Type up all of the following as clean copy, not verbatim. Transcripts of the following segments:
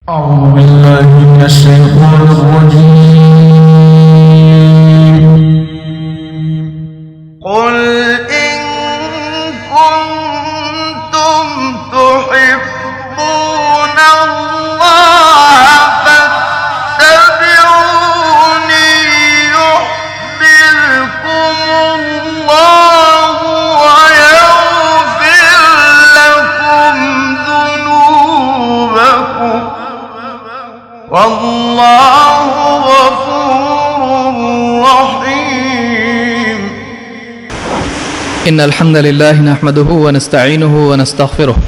أعوذ بالله من الشيطان الرجيم. قل إن كنتم تحبون الله فاتبعوني يحببكم الله ويغفر لكم ذنوبكم والله غفور رحيم. إن الحمد لله نحمده ونستعينه ونستغفره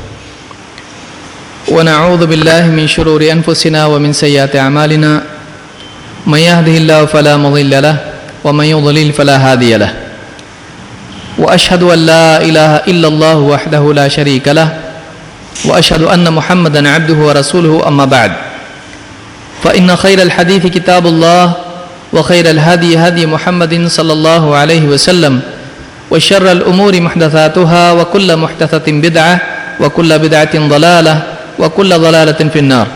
ونعوذ بالله من شرور أنفسنا ومن سيئات أعمالنا من يهده الله فلا مضل له ومن يضلل فلا هادي له وأشهد أن لا إله إلا الله وحده لا شريك له وأشهد أن محمدا عبده ورسوله أما بعد فإن خير الحديث كتاب الله وخير الهدي هدي محمد صلى الله عليه وسلم وشر الأمور محدثاتها وكل محدثة بدعة وكل بدعة ضلالة وكل ضلالة في النار.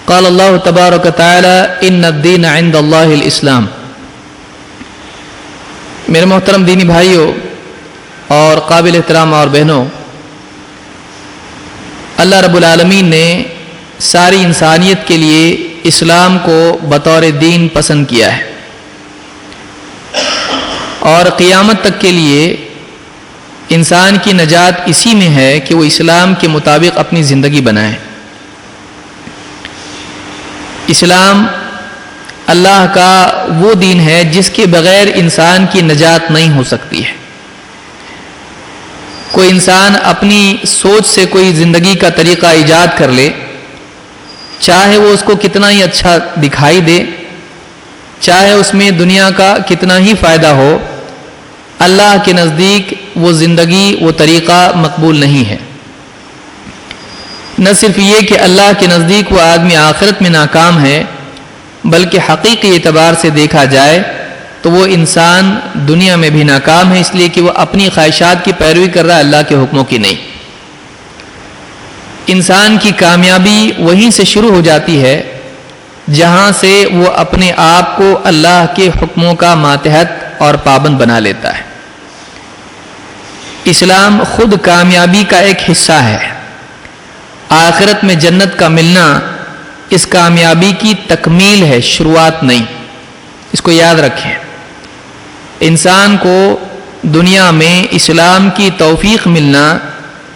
قال الله تبارك وتعالى إن الدين عند الله الإسلام. میرے محترم دینی بھائیوں اور قابل احترام اور بہنوں، اللہ رب العالمین نے ساری انسانیت کے لیے اسلام کو بطور دین پسند کیا ہے اور قیامت تک کے لیے انسان کی نجات اسی میں ہے کہ وہ اسلام کے مطابق اپنی زندگی بنائے۔ اسلام اللہ کا وہ دین ہے جس کے بغیر انسان کی نجات نہیں ہو سکتی ہے۔ کوئی انسان اپنی سوچ سے کوئی زندگی کا طریقہ ایجاد کر لے، چاہے وہ اس کو کتنا ہی اچھا دکھائی دے، چاہے اس میں دنیا کا کتنا ہی فائدہ ہو، اللہ کے نزدیک وہ زندگی وہ طریقہ مقبول نہیں ہے۔ نہ صرف یہ کہ اللہ کے نزدیک وہ آدمی آخرت میں ناکام ہے، بلکہ حقیقی اعتبار سے دیکھا جائے تو وہ انسان دنیا میں بھی ناکام ہے، اس لیے کہ وہ اپنی خواہشات کی پیروی کر رہا ہے، اللہ کے حکموں کی نہیں۔ انسان کی کامیابی وہیں سے شروع ہو جاتی ہے جہاں سے وہ اپنے آپ کو اللہ کے حکموں کا ماتحت اور پابند بنا لیتا ہے۔ اسلام خود کامیابی کا ایک حصہ ہے۔ آخرت میں جنت کا ملنا اس کامیابی کی تکمیل ہے، شروعات نہیں۔ اس کو یاد رکھیں۔ انسان کو دنیا میں اسلام کی توفیق ملنا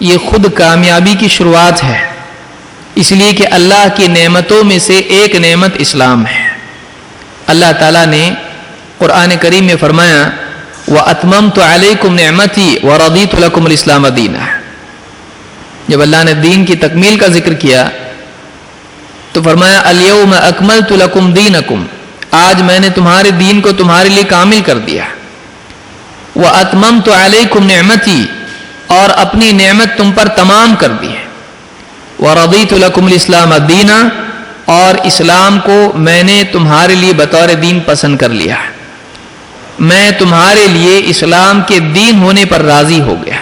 یہ خود کامیابی کی شروعات ہے، اس لیے کہ اللہ کی نعمتوں میں سے ایک نعمت اسلام ہے۔ اللہ تعالیٰ نے قرآن کریم میں فرمایا وَأَتْمَمْتُ عَلَيْكُمْ نِعْمَتِي وَرَضِيتُ لَكُمُ الْإِسْلَامَ دِينًا۔ جب اللہ نے دین کی تکمیل کا ذکر کیا تو فرمایا الْيَوْمَ أَكْمَلْتُ لَكُمْ دِينَكُمْ، آج میں نے تمہارے دین کو تمہارے لیے کامل کر دیا۔ وَأَتْمَمْتُ عَلَيْكُمْ نِعْمَتِي، اور اپنی نعمت تم پر تمام کر دی ہے۔ وَرَضِيتُ لَكُمُ الْإِسْلَامَ دِينًا، اور اسلام کو میں نے تمہارے لیے بطور دین پسند کر لیا، میں تمہارے لیے اسلام کے دین ہونے پر راضی ہو گیا۔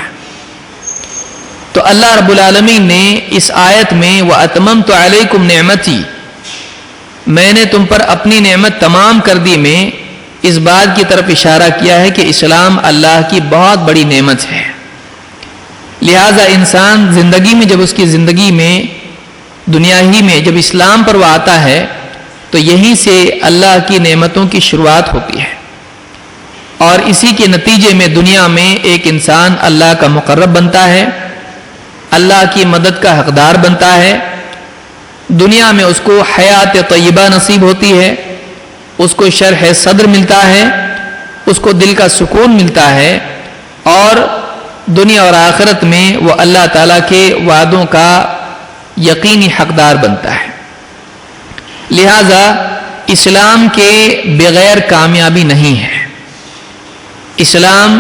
تو اللہ رب العالمین نے اس آیت میں وَأَتْمَمْتُ عَلَيْكُمْ نِعْمَتِي، میں نے تم پر اپنی نعمت تمام کر دی میں اس بات کی طرف اشارہ کیا ہے کہ اسلام اللہ کی بہت بڑی نعمت ہے۔ لہٰذا انسان زندگی میں جب اس کی زندگی میں دنیا ہی میں جب اسلام پر وہ آتا ہے تو یہیں سے اللہ کی نعمتوں کی شروعات ہوتی ہے، اور اسی کے نتیجے میں دنیا میں ایک انسان اللہ کا مقرب بنتا ہے، اللہ کی مدد کا حقدار بنتا ہے، دنیا میں اس کو حیات طیبہ نصیب ہوتی ہے، اس کو شرح صدر ملتا ہے، اس کو دل کا سکون ملتا ہے، اور دنیا اور آخرت میں وہ اللہ تعالیٰ کے وعدوں کا یقینی حقدار بنتا ہے۔ لہذا اسلام کے بغیر کامیابی نہیں ہے، اسلام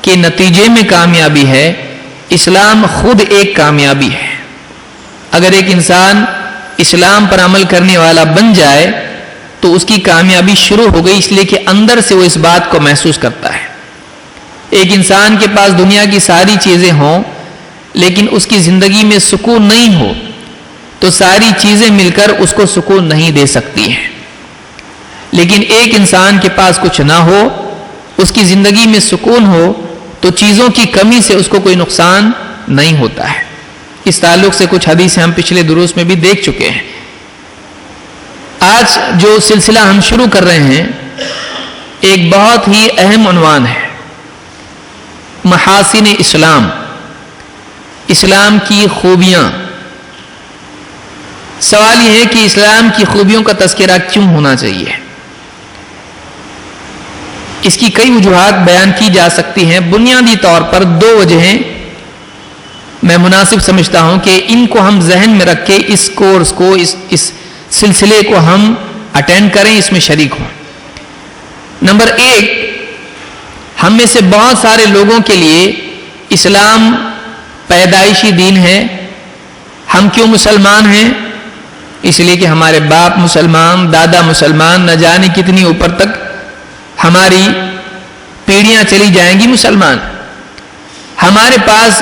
کے نتیجے میں کامیابی ہے، اسلام خود ایک کامیابی ہے۔ اگر ایک انسان اسلام پر عمل کرنے والا بن جائے تو اس کی کامیابی شروع ہو گئی، اس لیے کہ اندر سے وہ اس بات کو محسوس کرتا ہے۔ ایک انسان کے پاس دنیا کی ساری چیزیں ہوں لیکن اس کی زندگی میں سکون نہیں ہو تو ساری چیزیں مل کر اس کو سکون نہیں دے سکتی ہیں. لیکن ایک انسان کے پاس کچھ نہ ہو، اس کی زندگی میں سکون ہو، تو چیزوں کی کمی سے اس کو کوئی نقصان نہیں ہوتا ہے. اس تعلق سے کچھ حدیثیں ہم پچھلے دروس میں بھی دیکھ چکے ہیں. آج جو سلسلہ ہم شروع کر رہے ہیں ایک بہت ہی اہم عنوان ہے، محاسن اسلام، اسلام کی خوبیاں. سوال یہ ہے کہ اسلام کی خوبیوں کا تذکرہ کیوں ہونا چاہیے؟ اس کی کئی وجوہات بیان کی جا سکتی ہیں. بنیادی طور پر دو وجہیں میں مناسب سمجھتا ہوں کہ ان کو ہم ذہن میں رکھ کے اس کورس کو، اس سلسلے کو ہم اٹینڈ کریں، اس میں شریک ہوں. نمبر ایک، ہم میں سے بہت سارے لوگوں کے لیے اسلام پیدائشی دین ہے. ہم کیوں مسلمان ہیں؟ اس لیے کہ ہمارے باپ مسلمان، دادا مسلمان، نہ جانے کتنی اوپر تک ہماری پیڑھیاں چلی جائیں گی مسلمان. ہمارے پاس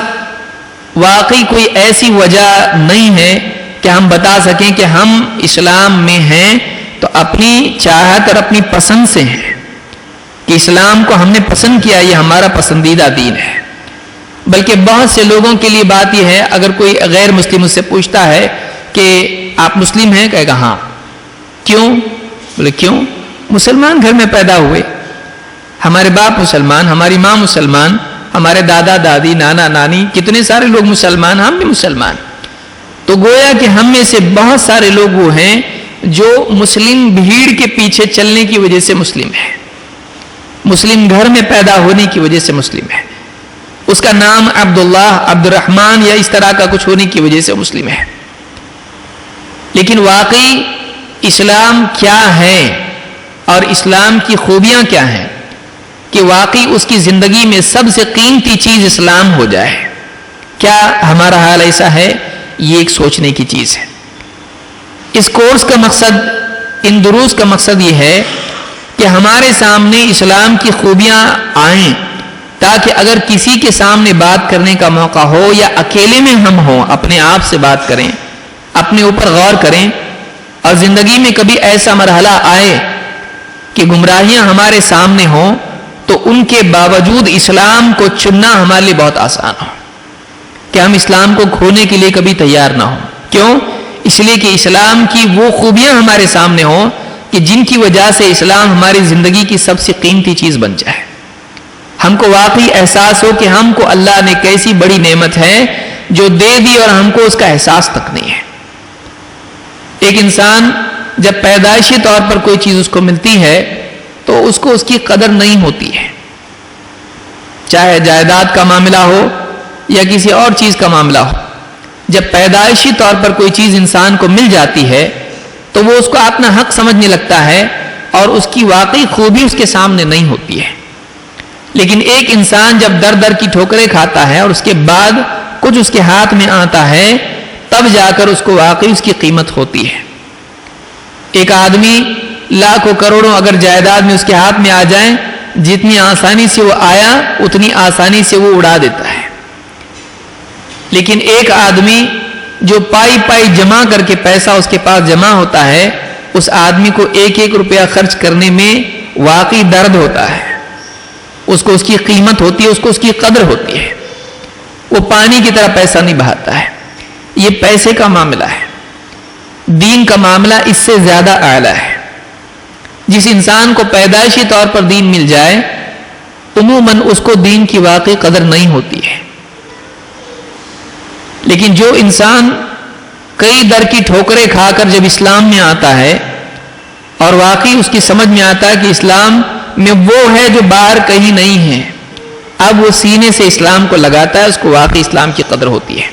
واقعی کوئی ایسی وجہ نہیں ہے کہ ہم بتا سکیں کہ ہم اسلام میں ہیں تو اپنی چاہت اور اپنی پسند سے ہیں، کہ اسلام کو ہم نے پسند کیا، یہ ہمارا پسندیدہ دین ہے. بلکہ بہت سے لوگوں کے لیے بات یہ ہے، اگر کوئی غیر مسلم اس سے پوچھتا ہے کہ آپ مسلم ہیں، کہے گا ہاں. کیوں؟ بولے کیوں؟ مسلمان گھر میں پیدا ہوئے، ہمارے باپ مسلمان، ہماری ماں مسلمان، ہمارے دادا دادی، نانا نانی، کتنے سارے لوگ مسلمان، ہم بھی مسلمان. تو گویا کہ ہم میں سے بہت سارے لوگ وہ ہیں جو مسلم بھیڑ کے پیچھے چلنے کی وجہ سے مسلم ہے، مسلم گھر میں پیدا ہونے کی وجہ سے مسلم ہے. اس کا نام عبداللہ، عبد الرحمن یا اس طرح کا کچھ ہونے کی وجہ سے مسلم ہے. لیکن واقعی اسلام کیا ہے اور اسلام کی خوبیاں کیا ہیں کہ واقعی اس کی زندگی میں سب سے قیمتی چیز اسلام ہو جائے؟ کیا ہمارا حال ایسا ہے؟ یہ ایک سوچنے کی چیز ہے. اس کورس کا مقصد، ان دروس کا مقصد یہ ہے کہ ہمارے سامنے اسلام کی خوبیاں آئیں، تاکہ اگر کسی کے سامنے بات کرنے کا موقع ہو یا اکیلے میں ہم ہوں، اپنے آپ سے بات کریں، اپنے اوپر غور کریں، اور زندگی میں کبھی ایسا مرحلہ آئے کہ گمراہیاں ہمارے سامنے ہوں تو ان کے باوجود اسلام کو چننا ہمارے لیے بہت آسان ہو، کہ ہم اسلام کو کھونے کے لیے کبھی تیار نہ ہوں. کیوں؟ اس لیے کہ اسلام کی وہ خوبیاں ہمارے سامنے ہوں کہ جن کی وجہ سے اسلام ہماری زندگی کی سب سے قیمتی چیز بن جائے. ہم کو واقعی احساس ہو کہ ہم کو اللہ نے کیسی بڑی نعمت ہے جو دے دی اور ہم کو اس کا احساس تک نہیں ہے. ایک انسان جب پیدائشی طور پر کوئی چیز اس کو ملتی ہے تو اس کو اس کی قدر نہیں ہوتی ہے، چاہے جائیداد کا معاملہ ہو یا کسی اور چیز کا معاملہ ہو. جب پیدائشی طور پر کوئی چیز انسان کو مل جاتی ہے تو وہ اس کو اپنا حق سمجھنے لگتا ہے اور اس کی واقعی خوبی اس کے سامنے نہیں ہوتی ہے. لیکن ایک انسان جب در در کی ٹھوکریں کھاتا ہے اور اس کے بعد کچھ اس کے ہاتھ میں آتا ہے، تب جا کر اس کو واقعی اس کی قیمت ہوتی ہے. ایک آدمی لاکھوں کروڑوں اگر جائیداد میں اس کے ہاتھ میں آ جائیں، جتنی آسانی سے وہ آیا اتنی آسانی سے وہ اڑا دیتا ہے. لیکن ایک آدمی جو پائی پائی جمع کر کے پیسہ اس کے پاس جمع ہوتا ہے، اس آدمی کو ایک ایک روپیہ خرچ کرنے میں واقعی درد ہوتا ہے، اس کو اس کی قیمت ہوتی ہے، اس کو اس کی قدر ہوتی ہے. وہ پانی کی طرح پیسہ نہیں بہاتا ہے. یہ پیسے کا معاملہ ہے. دین کا معاملہ اس سے زیادہ اعلیٰ ہے. جس انسان کو پیدائشی طور پر دین مل جائے، عموماً اس کو دین کی واقعی قدر نہیں ہوتی ہے. لیکن جو انسان کئی در کی ٹھوکریں کھا کر جب اسلام میں آتا ہے اور واقعی اس کی سمجھ میں آتا ہے کہ اسلام میں وہ ہے جو باہر کہیں نہیں ہے، اب وہ سینے سے اسلام کو لگاتا ہے، اس کو واقعی اسلام کی قدر ہوتی ہے.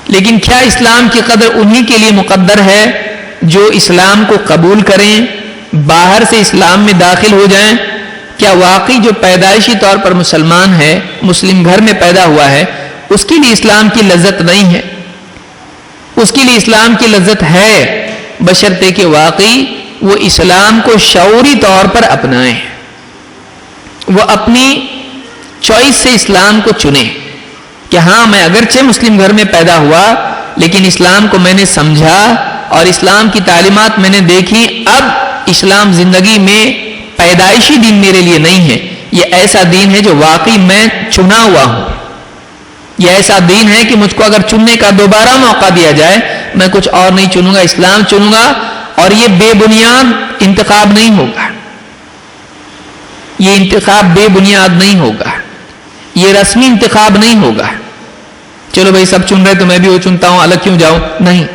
لیکن کیا اسلام کی قدر انہی کے لیے مقدر ہے جو اسلام کو قبول کریں، باہر سے اسلام میں داخل ہو جائیں؟ کیا واقعی جو پیدائشی طور پر مسلمان ہے، مسلم گھر میں پیدا ہوا ہے، اس کے لیے اسلام کی لذت نہیں ہے؟ اس کے لیے اسلام کی لذت ہے، بشرطے کہ واقعی وہ اسلام کو شعوری طور پر اپنائیں، وہ اپنی چوائس سے اسلام کو چنیں کہ ہاں میں اگرچہ مسلم گھر میں پیدا ہوا لیکن اسلام کو میں نے سمجھا اور اسلام کی تعلیمات میں نے دیکھی، اب اسلام زندگی میں پیدائشی دین میرے لیے نہیں ہے، یہ ایسا دین ہے جو واقعی میں چنا ہوا ہوں، یہ ایسا دین ہے کہ مجھ کو اگر چننے کا دوبارہ موقع دیا جائے میں کچھ اور نہیں چنوں گا، اسلام چنوں گا، اور یہ بے بنیاد انتخاب نہیں ہوگا، یہ انتخاب بے بنیاد نہیں ہوگا، یہ رسمی انتخاب نہیں ہوگا، چلو بھائی سب چن رہے تو میں بھی وہ چنتا ہوں، الگ کیوں جاؤں، نہیں،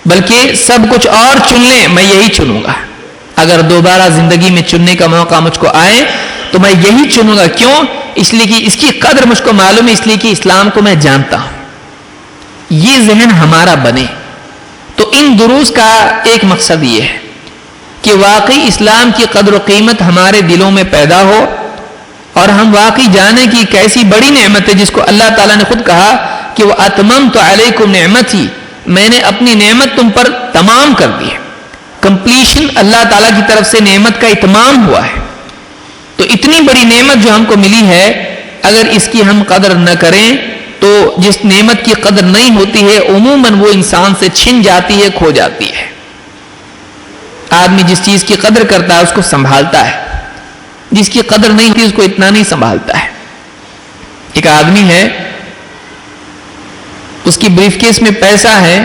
بلکہ سب کچھ اور چن لیں میں یہی چنوں گا، اگر دوبارہ زندگی میں چننے کا موقع مجھ کو آئے تو میں یہی چنوں گا، کیوں؟ اس لیے کہ اس کی قدر مجھ کو معلوم ہے، اس لیے کہ اسلام کو میں جانتا ہوں، یہ ذہن ہمارا بنے۔ تو ان دروس کا ایک مقصد یہ ہے کہ واقعی اسلام کی قدر و قیمت ہمارے دلوں میں پیدا ہو اور ہم واقعی جانیں کہ کیسی بڑی نعمت ہے جس کو اللہ تعالیٰ نے خود کہا کہ وہ اتممت علیکم نعمتی، میں نے اپنی نعمت تم پر تمام کر دی ہے، کمپلیشن اللہ تعالیٰ کی طرف سے نعمت کا اتمام ہوا ہے۔ تو اتنی بڑی نعمت جو ہم کو ملی ہے، اگر اس کی ہم قدر نہ کریں تو جس نعمت کی قدر نہیں ہوتی ہے عموماً وہ انسان سے چھن جاتی ہے، کھو جاتی ہے۔ آدمی جس چیز کی قدر کرتا ہے اس کو سنبھالتا ہے، جس کی قدر نہیں ہوتی اس کو اتنا نہیں سنبھالتا ہے۔ ایک آدمی ہے، اس کی بریف کیس میں پیسہ ہے،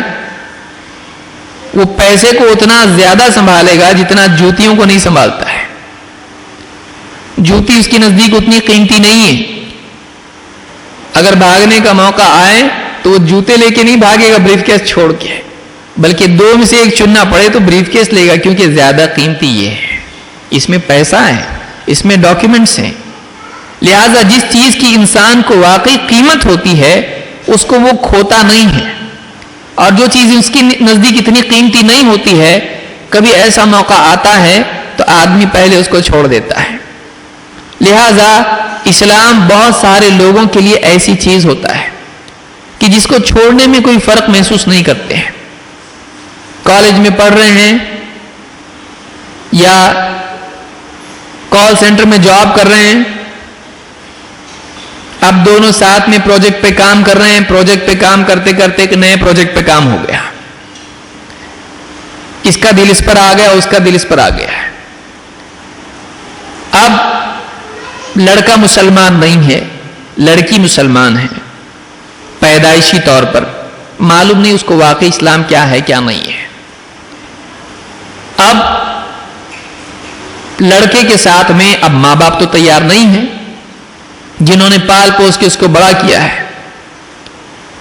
وہ پیسے کو اتنا زیادہ سنبھالے گا جتنا جوتیوں کو نہیں سنبھالتا ہے۔ جوتی اس کے نزدیک اتنی قیمتی نہیں ہے، اگر بھاگنے کا موقع آئے تو وہ جوتے لے کے نہیں بھاگے گا بریف کیس چھوڑ کے، بلکہ دو میں سے ایک چننا پڑے تو بریف کیس لے گا، کیونکہ زیادہ قیمتی یہ ہے، اس میں پیسہ ہے، اس میں ڈاکیومنٹس ہیں۔ لہذا جس چیز کی انسان کو واقعی قیمت ہوتی ہے اس کو وہ کھوتا نہیں ہے، اور جو چیز اس کی نزدیک اتنی قیمتی نہیں ہوتی ہے، کبھی ایسا موقع آتا ہے تو آدمی پہلے اس کو چھوڑ دیتا ہے۔ لہذا اسلام بہت سارے لوگوں کے لیے ایسی چیز ہوتا ہے کہ جس کو چھوڑنے میں کوئی فرق محسوس نہیں کرتے ہیں۔ کالج میں پڑھ رہے ہیں یا کال سینٹر میں جاب کر رہے ہیں، اب دونوں ساتھ میں پروجیکٹ پہ کام کر رہے ہیں، پروجیکٹ پہ کام کرتے کرتے ایک نئے پروجیکٹ پہ کام ہو گیا، اس کا دل اس پر آ گیا، اس کا دل اس پر آ گیا۔ اب لڑکا مسلمان نہیں ہے، لڑکی مسلمان ہے، پیدائشی طور پر معلوم نہیں اس کو واقعی اسلام کیا ہے کیا نہیں ہے۔ اب لڑکے کے ساتھ میں اب ماں باپ تو تیار نہیں ہیں، جنہوں نے پال پوس کے اس کو بڑا کیا ہے،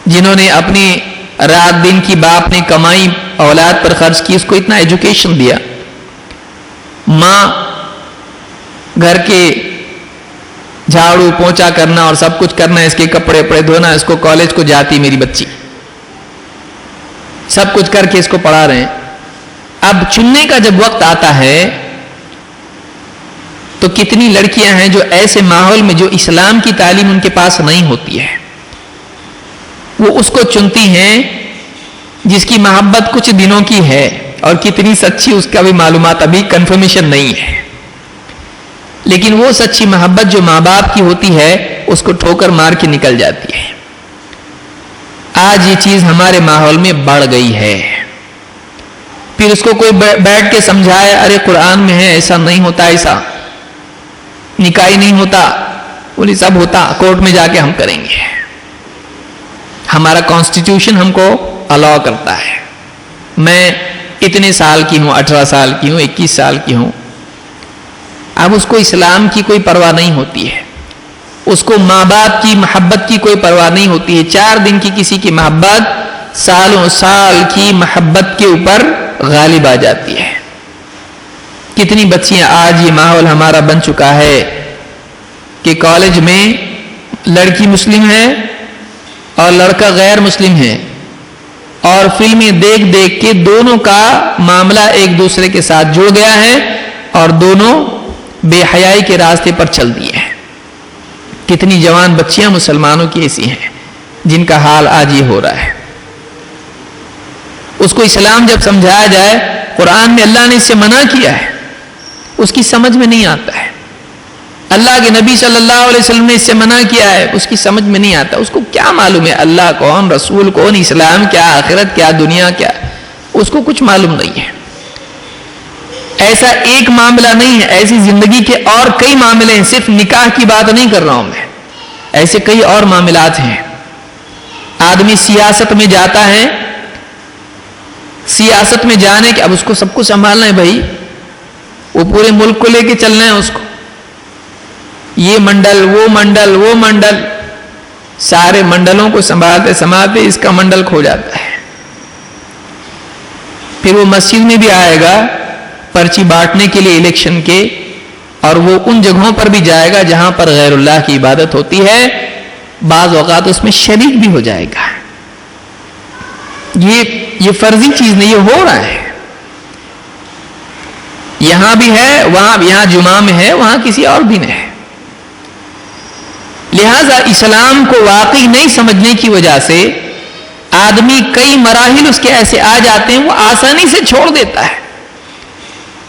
جنہوں نے اپنی رات دن کی باپ نے کمائی اولاد پر خرچ کی، اس کو اتنا ایجوکیشن دیا، ماں گھر کے جھاڑو پونچھا کرنا اور سب کچھ کرنا، اس کے کپڑے پڑے دھونا، اس کو کالج کو جاتی میری بچی، سب کچھ کر کے اس کو پڑھا رہے ہیں۔ اب چننے کا جب وقت آتا ہے تو کتنی لڑکیاں ہیں جو ایسے ماحول میں جو اسلام کی تعلیم ان کے پاس نہیں ہوتی ہے، وہ اس کو چنتی ہیں جس کی محبت کچھ دنوں کی ہے، اور کتنی سچی اس کا بھی معلومات ابھی کنفرمیشن نہیں ہے، لیکن وہ سچی محبت جو ماں باپ کی ہوتی ہے اس کو ٹھوکر مار کے نکل جاتی ہے۔ آج یہ چیز ہمارے ماحول میں بڑھ گئی ہے، پھر اس کو کوئی بیٹھ کے سمجھائے، ارے قرآن میں ہے ایسا نہیں ہوتا، ایسا نکاح نہیں ہوتا، بولی سب ہوتا، کورٹ میں جا کے ہم کریں گے، ہمارا کانسٹیٹیوشن ہم کو الاؤ کرتا ہے، میں اتنے سال کی ہوں، 18 سال کی ہوں، 21 سال کی ہوں۔ اب اس کو اسلام کی کوئی پرواہ نہیں ہوتی ہے، اس کو ماں باپ کی محبت کی کوئی پرواہ نہیں ہوتی ہے۔ 4 دن کی کسی کی محبت سالوں سال کی محبت کے اوپر غالب آ جاتی ہے۔ کتنی بچیاں، آج یہ ماحول ہمارا بن چکا ہے کہ کالج میں لڑکی مسلم ہے اور لڑکا غیر مسلم ہے، اور فلمیں دیکھ دیکھ کے دونوں کا معاملہ ایک دوسرے کے ساتھ جڑ گیا ہے اور دونوں بے حیائی کے راستے پر چل دیے ہیں۔ کتنی جوان بچیاں مسلمانوں کی ایسی ہیں جن کا حال آج یہ ہو رہا ہے۔ اس کو اسلام جب سمجھایا جائے، قرآن میں اللہ نے اس سے منع کیا ہے، اس کی سمجھ میں نہیں آتا ہے۔ اللہ کے نبی صلی اللہ علیہ وسلم نے اس سے منع کیا ہے، اس کی سمجھ میں نہیں آتا. اس کو کیا معلوم ہے اللہ کون، رسول کون، اسلام کیا، آخرت کیا، دنیا کیا، اس کو کچھ معلوم نہیں ہے. ایسا ایک معاملہ نہیں ہے، ایسی زندگی کے اور کئی معاملے ہیں. صرف نکاح کی بات نہیں کر رہا ہوں میں، ایسے کئی اور معاملات ہیں. آدمی سیاست میں جاتا ہے، سیاست میں جانے کے اب اس کو سب کو سنبھالنا ہے بھائی، وہ پورے ملک کو لے کے چلنا ہے اس کو. یہ منڈل وہ منڈل وہ منڈل، سارے منڈلوں کو سنبھالتے سنبھالتے اس کا منڈل کھو جاتا ہے. پھر وہ مسجد میں بھی آئے گا پرچی بانٹنے کے لیے الیکشن کے، اور وہ ان جگہوں پر بھی جائے گا جہاں پر غیر اللہ کی عبادت ہوتی ہے، بعض اوقات اس میں شریک بھی ہو جائے گا. یہ فرضی چیز نہیں، یہ ہو رہا ہے. یہاں بھی ہے، وہاں یہاں جمعہ میں ہے، وہاں کسی اور دن ہے. لہذا اسلام کو واقعی نہیں سمجھنے کی وجہ سے آدمی کئی مراحل اس کے ایسے آ جاتے ہیں، وہ آسانی سے چھوڑ دیتا ہے.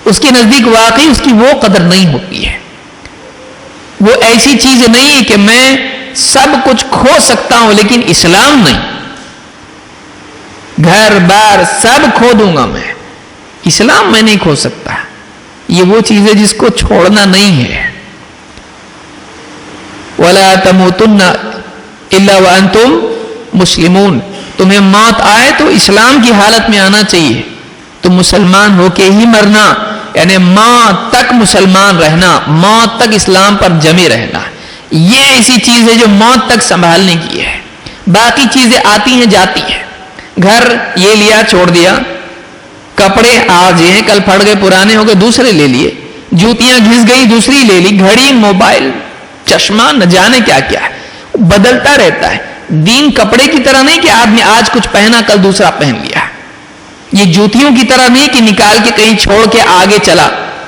اس کے نزدیک واقعی اس کی وہ قدر نہیں ہوتی ہے. وہ ایسی چیز نہیں ہے کہ میں سب کچھ کھو سکتا ہوں لیکن اسلام نہیں. گھر بار سب کھو دوں گا میں، اسلام میں نہیں کھو سکتا. یہ وہ چیز ہے جس کو چھوڑنا نہیں ہے. وَلَا تَمُوتُنَّ إِلَّا وَأَنْتُمْ مُسْلِمُونَ. تمہیں موت آئے تو اسلام کی حالت میں آنا چاہیے. تم مسلمان ہو کے ہی مرنا، یعنی موت تک مسلمان رہنا، موت تک اسلام پر جمے رہنا. یہ ایسی چیز ہے جو موت تک سنبھالنے کی ہے. باقی چیزیں آتی ہیں جاتی ہیں. گھر یہ لیا چھوڑ دیا، کپڑے آج یہ ہیں کل پھٹ گئے پرانے ہو گئے دوسرے لے لیے، جوتیاں گھس گئی دوسری لے لی، گھڑی موبائل چشمہ نہ جانے کیا کیا ہے، بدلتا رہتا ہے. دین کپڑے کی طرح نہیں کہ آدمی آج کچھ پہنا کل دوسرا پہن لیا. یہ جوتیوں کی طرح نہیں کہ نکال کے کہیں چھوڑ کے آگے چلا.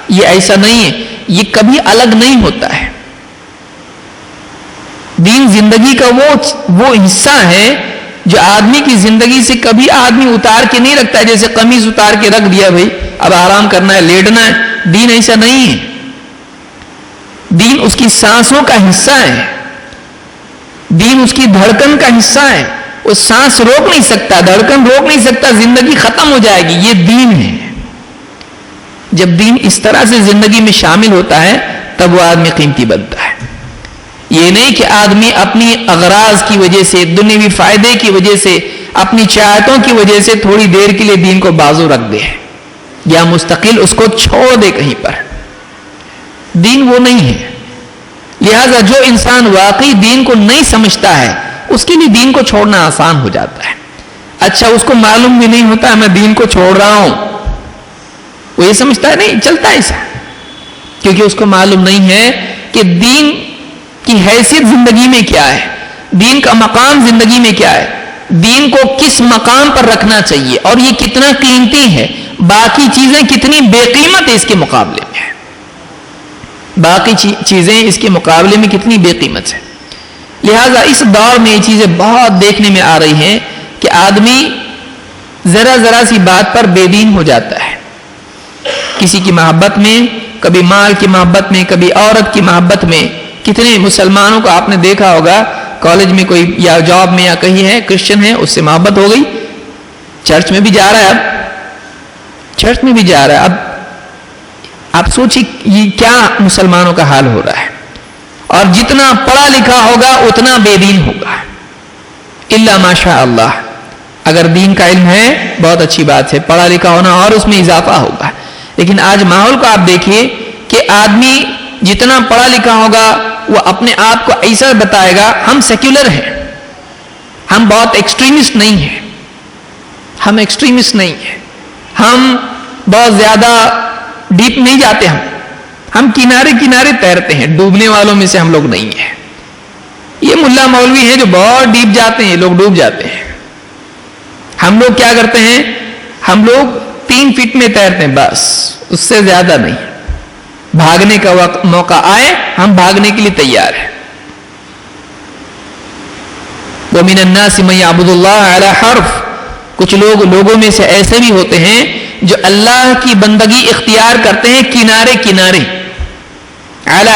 یہ ایسا نہیں ہے، یہ کبھی الگ نہیں ہوتا ہے. دین زندگی کا وہ حصہ ہے جو آدمی کی زندگی سے کبھی آدمی اتار کے نہیں رکھتا ہے. جیسے قمیض اتار کے رکھ دیا بھائی اب آرام کرنا ہے لیٹنا ہے. دین ایسا نہیں ہے. دین اس کی سانسوں کا حصہ ہے. دین اس کی دھڑکن کا حصہ ہے. وہ سانس روک نہیں سکتا، دھڑکن روک نہیں سکتا، زندگی ختم ہو جائے گی. یہ دین ہے. جب دین اس طرح سے زندگی میں شامل ہوتا ہے تب وہ آدمی قیمتی بنتا ہے. یہ نہیں کہ آدمی اپنی اغراض کی وجہ سے، دنیوی فائدے کی وجہ سے، اپنی چاہتوں کی وجہ سے تھوڑی دیر کے لیے دین کو بازو رکھ دے یا مستقل اس کو چھوڑ دے کہیں پر. دین وہ نہیں ہے. لہذا جو انسان واقعی دین کو نہیں سمجھتا ہے اس کے لیے دین کو چھوڑنا آسان ہو جاتا ہے. اچھا اس کو معلوم بھی نہیں ہوتا میں دین کو چھوڑ رہا ہوں، وہ یہ سمجھتا ہے نہیں چلتا ایسا، کیونکہ اس کو معلوم نہیں ہے کہ دین کی حیثیت زندگی میں کیا ہے، دین کا مقام زندگی میں کیا ہے، دین کو کس مقام پر رکھنا چاہیے اور یہ کتنا قیمتی ہے، باقی چیزیں کتنی بے قیمت ہے اس کے مقابلے میں. باقی چیزیں اس کے مقابلے میں کتنی بے قیمت ہے. لہذا اس دور میں یہ چیزیں بہت دیکھنے میں آ رہی ہیں کہ آدمی ذرا ذرا سی بات پر بے دین ہو جاتا ہے. کسی کی محبت میں، کبھی مال کی محبت میں، کبھی عورت کی محبت میں. کتنے مسلمانوں کو آپ نے دیکھا ہوگا کالج میں کوئی یا جاب میں یا کہیں ہے کرسچن ہے، اس سے محبت ہو گئی، چرچ میں بھی جا رہا ہے، اب چرچ میں بھی جا رہا ہے. اب آپ سوچیں یہ کیا مسلمانوں کا حال ہو رہا ہے. اور جتنا پڑھا لکھا ہوگا اتنا بے دین ہوگا، الا ماشاء اللہ. اگر دین کا علم ہے بہت اچھی بات ہے، پڑھا لکھا ہونا اور اس میں اضافہ ہوگا. لیکن آج ماحول کو آپ دیکھیے کہ آدمی جتنا پڑھا لکھا ہوگا وہ اپنے آپ کو ایسا بتائے گا ہم سیکولر ہیں، ہم بہت ایکسٹریمسٹ نہیں ہیں، ہم ایکسٹریمسٹ نہیں ہیں، ہم بہت زیادہ ڈیپ نہیں جاتے، ہم کنارے کنارے تیرتے ہیں، ڈوبنے والوں میں سے ہم لوگ نہیں ہیں. یہ ملا مولوی ہیں جو بہت ڈیپ جاتے ہیں، لوگ ڈوب جاتے ہیں. ہم لوگ کیا کرتے ہیں، ہم لوگ 3 فٹ میں تیرتے ہیں بس، اس سے زیادہ نہیں. بھاگنے کا وقت موقع آئے ہم بھاگنے کے لیے تیار ہیں. وَمِنَ النَّاسِ مَن يَعْبُدُ اللَّهَ عَلَى حَرْفٍ. کچھ لوگوں میں سے ایسے بھی ہوتے ہیں جو اللہ کی بندگی اختیار کرتے ہیں کنارے کنارے. علی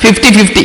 50-50।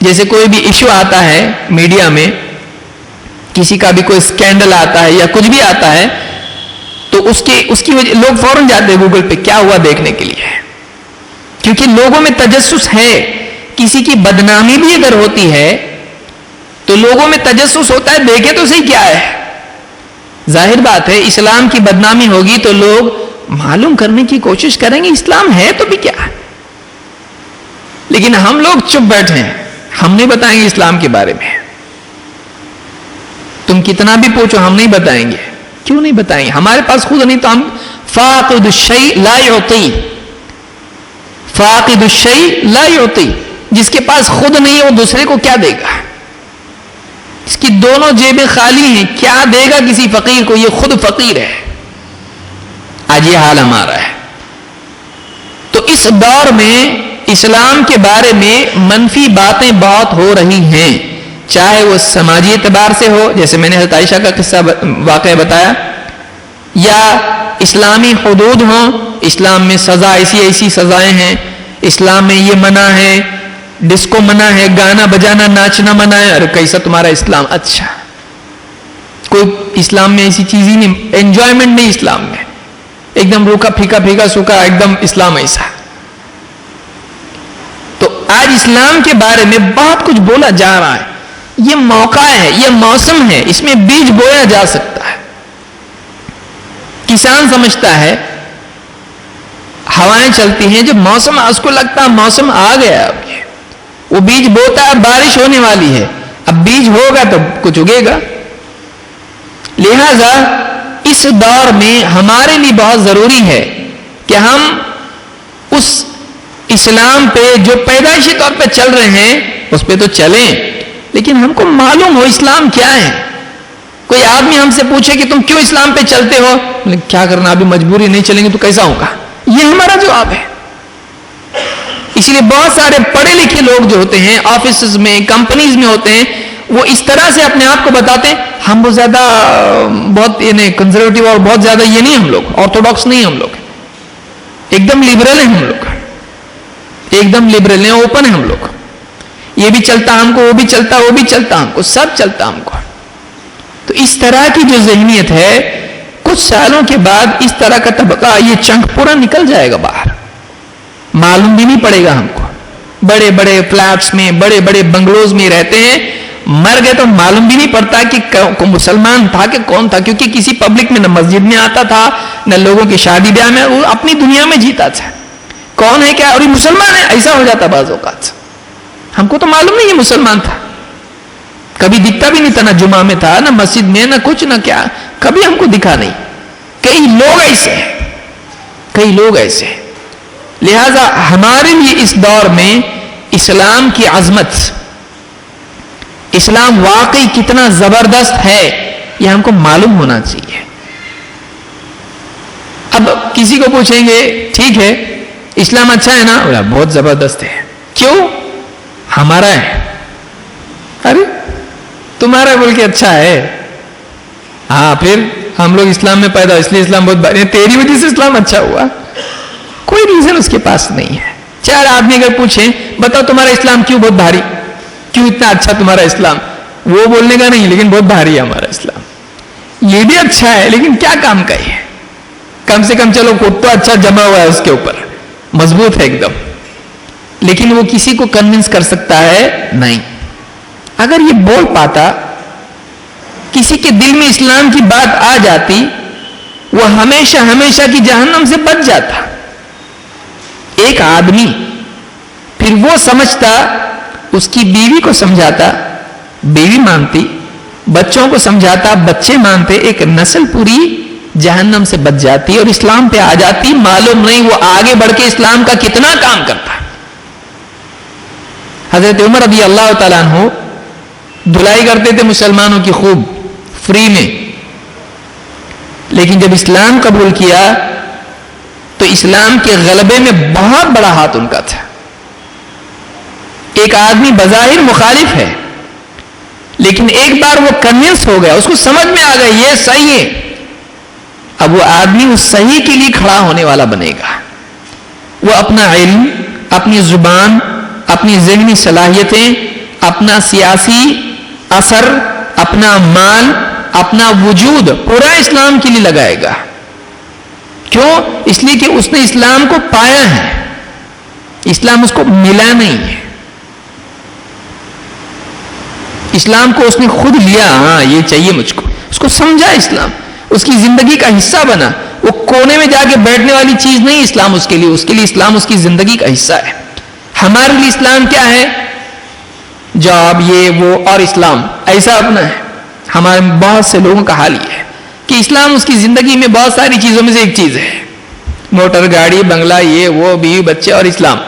جیسے کوئی بھی ایشو آتا ہے میڈیا میں، کسی کا بھی کوئی اسکینڈل آتا ہے یا کچھ بھی آتا ہے، تو اس کی وجہ لوگ فوراً جاتے ہیں گوگل پہ کیا ہوا دیکھنے کے لیے، کیونکہ لوگوں میں تجسس ہے. کسی کی بدنامی بھی اگر ہوتی ہے تو لوگوں میں تجسس ہوتا ہے، دیکھے تو صحیح کیا ہے. ظاہر بات ہے اسلام کی بدنامی ہوگی تو لوگ معلوم کرنے کی کوشش کریں گے اسلام ہے تو بھی کیا ہے. لیکن ہم لوگ چپ بیٹھے ہیں، ہم نہیں بتائیں گے اسلام کے بارے میں. تم کتنا بھی پوچھو ہم نہیں بتائیں گے. کیوں نہیں بتائیں گے؟ ہمارے پاس خود نہیں تو ہم فاقد الشیء لا یعطی، فاقد الشیء لا یعطی. جس کے پاس خود نہیں ہے وہ دوسرے کو کیا دے گا؟ اس کی دونوں جیبیں خالی ہیں، کیا دے گا کسی فقیر کو؟ یہ خود فقیر ہے. آج یہ حال ہمارا ہے. تو اس دور میں اسلام کے بارے میں منفی باتیں بہت ہو رہی ہیں، چاہے وہ سماجی اعتبار سے ہو، جیسے میں نے حضرت عائشہ کا قصہ واقعہ بتایا، یا اسلامی حدود ہوں. اسلام میں سزا ایسی سزائیں ہیں، اسلام میں یہ منع ہے، ڈسکو منع ہے، گانا بجانا ناچنا منع ہے. ارے کیسا تمہارا اسلام؟ اچھا کوئی اسلام میں ایسی چیز ہی نہیں، انجوائمنٹ نہیں اسلام میں، ایک دم روکا پھیکا سوکھا ایک دم اسلام ایسا. تو آج اسلام کے بارے میں بہت کچھ بولا جا رہا ہے. یہ موقع ہے، یہ موسم ہے، اس میں بیج بویا جا سکتا ہے. کسان سمجھتا ہے ہوائیں چلتی ہیں، جب موسم اس کو لگتا ہے موسم آ گیا، اب وہ بیج بوتا ہے، بارش ہونے والی ہے، اب بیج ہوگا تو کچھ اگے گا. لہذا اس دور میں ہمارے لیے بہت ضروری ہے کہ ہم اس اسلام پہ جو پیدائشی طور پہ چل رہے ہیں اس پہ تو چلیں، لیکن ہم کو معلوم ہو اسلام کیا ہے. کوئی آدمی ہم سے پوچھے کہ تم کیوں اسلام پہ چلتے ہو؟ کیا کرنا، ابھی مجبوری، نہیں چلیں گے تو کیسا ہوگا. یہ ہمارا جواب ہے. اس لیے بہت سارے پڑھے لکھے لوگ جو ہوتے ہیں آفیسز میں، کمپنیز میں ہوتے ہیں، وہ اس طرح سے اپنے آپ کو بتاتے ہیں ہم بہت زیادہ بہت کنزرویٹو اور بہت زیادہ یہ نہیں، ہم لوگ آرتھوڈاکس نہیں، ہم لوگ ایک دم لبرل ہیں، ہم لوگ ایک دم لبرل ہیں، اوپن ہیں ہم لوگ. یہ بھی چلتا ہم کو، وہ بھی چلتا، وہ بھی چلتا ہم کو، سب چلتا ہم کو. تو اس طرح کی جو ذہنیت ہے کچھ سالوں کے بعد اس طرح کا طبقہ یہ چنک پورا نکل جائے گا باہر، معلوم بھی نہیں پڑے گا ہم کو. بڑے بڑے فلیٹس میں، بڑے بڑے بنگلوز میں رہتے ہیں، مر گئے تو معلوم بھی نہیں پڑتا کہ مسلمان تھا کہ کون تھا، کیونکہ کسی پبلک میں نہ مسجد میں آتا تھا نہ لوگوں کی شادی بیاہ میں، وہ اپنی دنیا میں جیتا تھا. کون ہے کیا، اور یہ مسلمان ہے، ایسا ہو جاتا بعض اوقات. ہم کو تو معلوم نہیں یہ مسلمان تھا، کبھی دکھتا بھی نہیں تھا، نہ جمعہ میں تھا، نہ مسجد میں، نہ کچھ، نہ کیا، کبھی ہم کو دکھا نہیں. کئی لوگ ایسے ہیں، کئی لوگ ایسے ہیں. لہذا ہمارے لیے اس دور میں اسلام کی عظمت، اسلام واقعی کتنا زبردست ہے، یہ ہم کو معلوم ہونا چاہیے. اب کسی کو پوچھیں گے ٹھیک ہے اسلام اچھا ہے نا، بہت زبردست ہے. کیوں؟ ہمارا ہے. ارے تمہارا بول کے اچھا ہے؟ ہاں پھر ہم لوگ اسلام میں پیدا، اس لیے اسلام بہت بڑا، تیری وجہ سے اسلام اچھا ہوا. کوئی ریزن اس کے پاس نہیں ہے. 4 آدمی اگر پوچھیں بتاؤ تمہارا اسلام کیوں بہت بھاری، کیوں اتنا اچھا تمہارا اسلام، وہ بولنے کا نہیں لیکن بہت بھاری ہے ہمارا اسلام. یہ بھی اچھا ہے لیکن کیا کام کا ہے؟ کم سے کم چلو کوٹ تو اچھا جمع ہوا ہے اس کے اوپر، مضبوط ہے ایک دم، لیکن وہ کسی کو کنونس کر سکتا ہے نہیں. اگر یہ بول پاتا، کسی کے دل میں اسلام کی بات آ جاتی، وہ ہمیشہ ہمیشہ کی جہنم سے بچ جاتا. ایک آدمی پھر وہ سمجھتا، اس کی بیوی کو سمجھاتا، بیوی مانتی، بچوں کو سمجھاتا، بچے مانتے، ایک نسل پوری جہنم سے بچ جاتی اور اسلام پہ آ جاتی. معلوم نہیں وہ آگے بڑھ کے اسلام کا کتنا کام کرتا. حضرت عمر رضی اللہ تعالیٰ عنہ دھلائی کرتے تھے مسلمانوں کی خوب فری میں، لیکن جب اسلام قبول کیا تو اسلام کے غلبے میں بہت بڑا ہاتھ ان کا تھا. ایک آدمی بظاہر مخالف ہے لیکن ایک بار وہ کنونس ہو گیا، اس کو سمجھ میں آ گیا یہ صحیح ہے، اب وہ آدمی اس صحیح کے لیے کھڑا ہونے والا بنے گا. وہ اپنا علم، اپنی زبان، اپنی ذہنی صلاحیتیں اپنا سیاسی اثر، اپنا مال، اپنا وجود پورا اسلام کے لیے لگائے گا. کیوں؟ اس لیے کہ اس نے اسلام کو پایا ہے، اسلام اس کو ملا نہیں ہے. اسلام کو اس نے خود لیا، ہاں یہ چاہیے مجھ کو، اس کو سمجھا، اسلام اس کی زندگی کا حصہ بنا. وہ کونے میں جا کے بیٹھنے والی چیز نہیں اسلام اس کے لیے اسلام اس کی زندگی کا حصہ ہے. ہمارے لیے اسلام کیا ہے؟ جاب، یہ وہ، اور اسلام ایسا اپنا ہے. ہمارے بہت سے لوگوں کا حال یہ ہے کہ اسلام اس کی زندگی میں بہت ساری چیزوں میں سے ایک چیز ہے، موٹر گاڑی، بنگلہ، یہ وہ، بیوی بچے اور اسلام،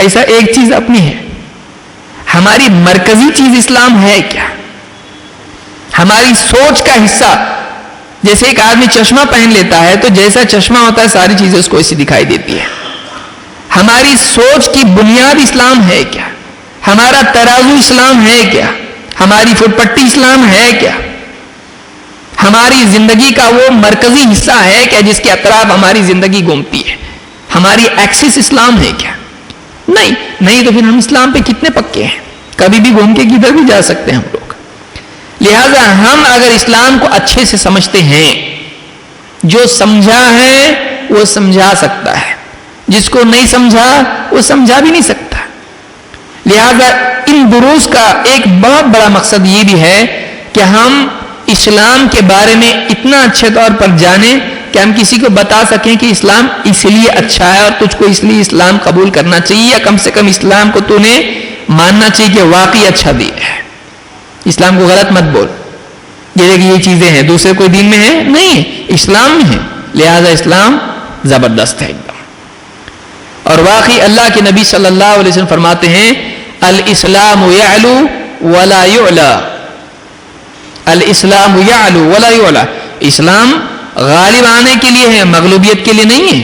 ایسا ایک چیز اپنی ہے. ہماری مرکزی چیز اسلام ہے کیا؟ ہماری سوچ کا حصہ. جیسے ایک آدمی چشمہ پہن لیتا ہے تو جیسا چشمہ ہوتا ہے ساری چیزیں اس کو ایسی دکھائی دیتی ہے. ہماری سوچ کی بنیاد اسلام ہے کیا؟ ہمارا ترازو اسلام ہے کیا؟ ہماری فٹ پٹی اسلام ہے کیا؟ ہماری زندگی کا وہ مرکزی حصہ ہے کیا جس کے اطراف ہماری زندگی گھومتی ہے؟ ہماری ایکسس اسلام ہے کیا؟ نہیں تو پھر ہم اسلام پہ کتنے پکے ہیں؟ کبھی بھی گھوم کے کدھر بھی جا سکتے ہیں ہم لوگ. لہذا ہم اگر اسلام کو اچھے سے سمجھتے ہیں، جو سمجھا ہے وہ سمجھا سکتا ہے، جس کو نہیں سمجھا وہ سمجھا بھی نہیں سکتا. لہذا ان دروس کا ایک بہت بڑا مقصد یہ بھی ہے کہ ہم اسلام کے بارے میں اتنا اچھے طور پر جانیں کہ ہم کسی کو بتا سکیں کہ اسلام اس لیے اچھا ہے اور تجھ کو اس لیے اسلام قبول کرنا چاہیے، یا کم سے کم اسلام کو تو نے ماننا چاہیے کہ واقعی اچھا دین ہے. اسلام کو غلط مت بول، جیسے کہ یہ چیزیں ہیں دوسرے کوئی دین میں ہے نہیں، اسلام میں ہے. لہذا اسلام زبردست ہے ایک دم. اور واقعی اللہ کے نبی صلی اللہ علیہ وسلم فرماتے ہیں الاسلام یعلو ولا یعلا، الاسلام یعلو ولا یعلا. اسلام غالب آنے کے لیے ہے، مغلوبیت کے لیے نہیں ہے.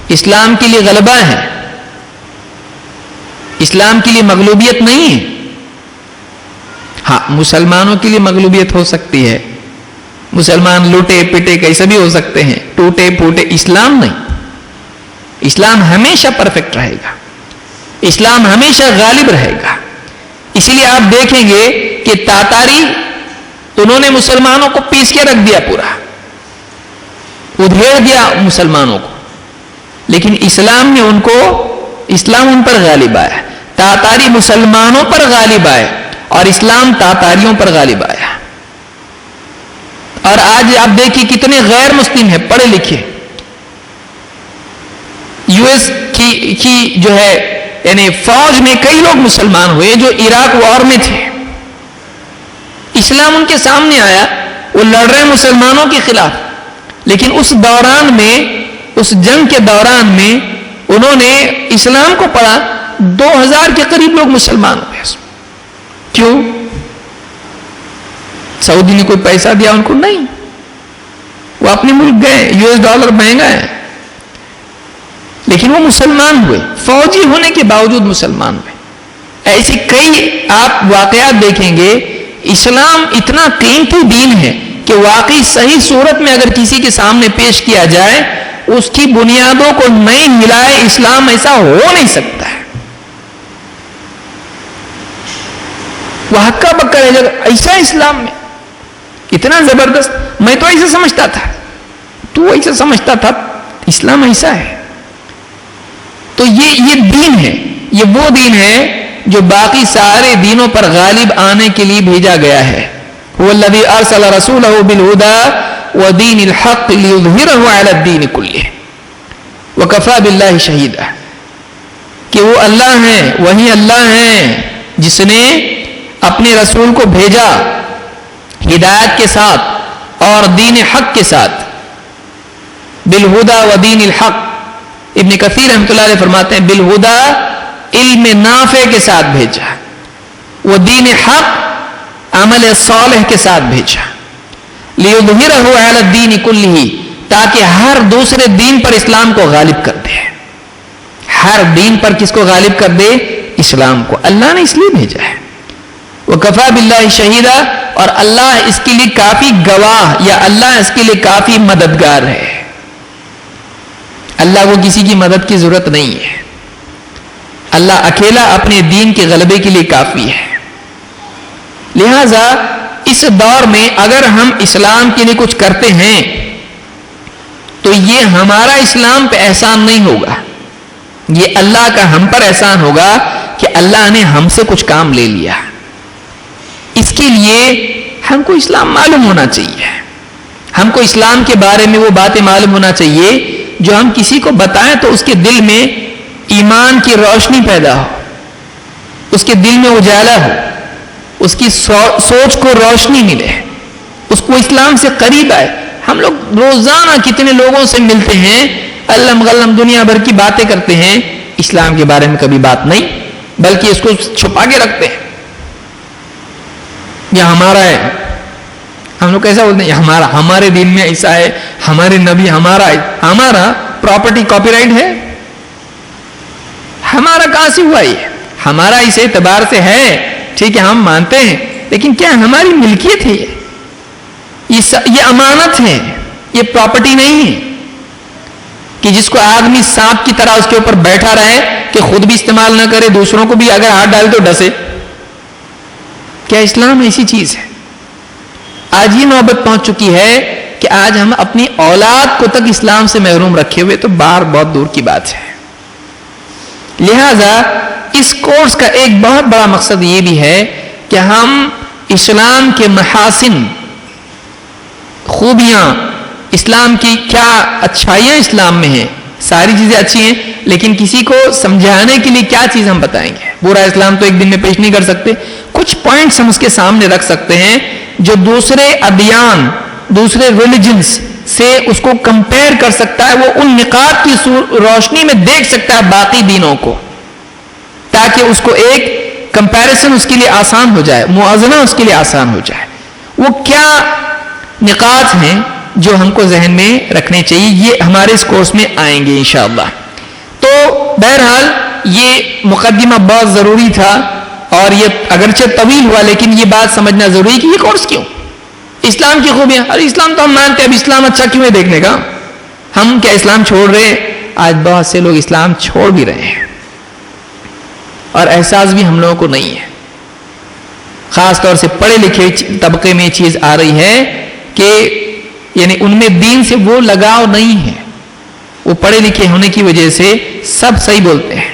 اسلام کے لیے غلبہ ہے، اسلام کے لیے مغلوبیت نہیں ہے. ہاں مسلمانوں کے لیے مغلوبیت ہو سکتی ہے، مسلمان لوٹے پٹے کیسے بھی ہو سکتے ہیں، ٹوٹے پھوٹے. اسلام نہیں، اسلام ہمیشہ پرفیکٹ رہے گا، اسلام ہمیشہ غالب رہے گا. اسی لیے آپ دیکھیں گے کہ تاتاری انہوں نے مسلمانوں کو پیس کے رکھ دیا، پورا ادھیڑ دیا مسلمانوں کو، لیکن اسلام نے اسلام ان پر غالب آیا. تاتاری مسلمانوں پر غالب آئے اور اسلام تاتاریوں پر غالب آیا. اور آج آپ دیکھیے کتنے غیر مسلم ہیں پڑھے لکھے. یو ایس کی جو ہے یعنی فوج میں کئی لوگ مسلمان ہوئے جو عراق وار میں تھے. اسلام ان کے سامنے آیا، وہ لڑ رہے مسلمانوں کے خلاف، لیکن اس دوران میں، اس جنگ کے دوران میں انہوں نے اسلام کو پڑھا. 2000 کے قریب لوگ مسلمان ہوئے. کیوں؟ سعودی نے کوئی پیسہ دیا ان کو؟ نہیں، وہ اپنے ملک گئے. $US مہنگا ہے لیکن وہ مسلمان ہوئے، فوجی ہونے کے باوجود مسلمان ہوئے. ایسے کئی آپ واقعات دیکھیں گے. اسلام اتنا قیمتی دین ہے کہ واقعی صحیح صورت میں اگر کسی کے سامنے پیش کیا جائے، اس کی بنیادوں کو نہیں ملائے اسلام ایسا ہو نہیں سکتا ہے. وہ ہکا بکا رہ جائے گا ایسا اسلام میں اتنا زبردست. میں تو ایسا سمجھتا تھا، تو ایسا سمجھتا تھا، اسلام ایسا ہے. تو یہ دین ہے، یہ وہ دین ہے جو باقی سارے دینوں پر غالب آنے کے لیے بھیجا گیا ہے. هو الذي ارسل رسوله بالهدى ودين الحق ليظهره على الدين كله وكفى بالله شهيدا. کہ وہ اللہ ہیں، وہی اللہ ہیں جس نے اپنے رسول کو بھیجا ہدایت کے ساتھ اور دین حق کے ساتھ. بالہدا و دین الحق. ابن کثیر رحمۃ اللہ علیہ فرماتے ہیں بالہدا علم نافع کے ساتھ بھیجا، وہ دین حق عمل صالح کے ساتھ بھیجا. لیظہرہ علی الدین کلہ، تاکہ ہر دوسرے دین پر اسلام کو غالب کر دے. ہر دین پر کس کو غالب کر دے؟ اسلام کو. اللہ نے اس لیے بھیجا ہے. وکفا باللہ شہیدا، اور اللہ اس کے لیے کافی گواہ، یا اللہ اس کے لیے کافی مددگار ہے. اللہ کو کسی کی مدد کی ضرورت نہیں ہے. اللہ اکیلا اپنے دین کے غلبے کے لیے کافی ہے. لہذا اس دور میں اگر ہم اسلام کے لیے کچھ کرتے ہیں تو یہ ہمارا اسلام پہ احسان نہیں ہوگا, یہ اللہ کا ہم پر احسان ہوگا کہ اللہ نے ہم سے کچھ کام لے لیا. اس کے لیے ہم کو اسلام معلوم ہونا چاہیے, ہم کو اسلام کے بارے میں وہ باتیں معلوم ہونا چاہیے جو ہم کسی کو بتائیں تو اس کے دل میں ایمان کی روشنی پیدا ہو, اس کے دل میں اجالا ہو, اس کی سوچ کو روشنی ملے, اس کو اسلام سے قریب آئے. ہم لوگ روزانہ کتنے لوگوں سے ملتے ہیں, علم غلم دنیا بھر کی باتیں کرتے ہیں, اسلام کے بارے میں کبھی بات نہیں, بلکہ اس کو چھپا کے رکھتے ہیں. یہ ہمارا ہے, ہم لوگ کیسا بولتے ہیں, یہ ہمارا, ہمارے دین میں ایسا ہے, ہمارے نبی, ہمارا پراپرٹی کاپی رائٹ ہے. ہمارا کہاں سے ہوا یہ؟ ہمارا اس اعتبار سے ہے, ٹھیک ہے ہم مانتے ہیں, لیکن کیا ہماری ملکیت ہے یہ امانت ہے, یہ پراپرٹی نہیں ہے کہ جس کو آدمی سانپ کی طرح اس کے اوپر بیٹھا رہے کہ خود بھی استعمال نہ کرے, دوسروں کو بھی اگر ہاتھ ڈال تو ڈسے. کیا اسلام ایسی چیز ہے؟ آج یہ نوبت پہنچ چکی ہے کہ آج ہم اپنی اولاد کو تک اسلام سے محروم رکھے ہوئے, تو بار بہت دور کی بات ہے. لہذا اس کورس کا ایک بہت بڑا مقصد یہ بھی ہے کہ ہم اسلام کے محاسن, خوبیاں, اسلام کی کیا اچھائیاں اسلام میں ہیں, ساری چیزیں اچھی ہیں, لیکن کسی کو سمجھانے کے لیے کیا چیز ہم بتائیں گے؟ پورا اسلام تو ایک دن میں پیش نہیں کر سکتے, کچھ پوائنٹس ہم اس کے سامنے رکھ سکتے ہیں جو دوسرے ادیان, دوسرے ریلیجنز سے اس کو کمپیئر کر سکتا ہے, وہ ان نقاط کی روشنی میں دیکھ سکتا ہے باقی دینوں کو, تاکہ اس کو ایک کمپیریزن اس کے لیے آسان ہو جائے, موازنہ اس کے لیے آسان ہو جائے. وہ کیا نقاط ہیں جو ہم کو ذہن میں رکھنے چاہیے, یہ ہمارے اس کورس میں آئیں گے انشاءاللہ. تو بہرحال یہ مقدمہ بہت ضروری تھا, اور یہ اگرچہ طویل ہوا لیکن یہ بات سمجھنا ضروری کہ یہ کورس کیوں, اسلام کی خوبیاں. ارے اسلام تو ہم مانتے ہیں, اب اسلام اچھا کیوں ہے دیکھنے کا؟ ہم کیا اسلام چھوڑ رہے ہیں؟ آج بہت سے لوگ اسلام چھوڑ بھی رہے ہیں, اور احساس بھی ہم لوگوں کو نہیں ہے. خاص طور سے پڑھے لکھے طبقے میں یہ چیز آ رہی ہے کہ یعنی ان میں دین سے وہ لگاؤ نہیں ہے, وہ پڑھے لکھے ہونے کی وجہ سے سب صحیح بولتے ہیں,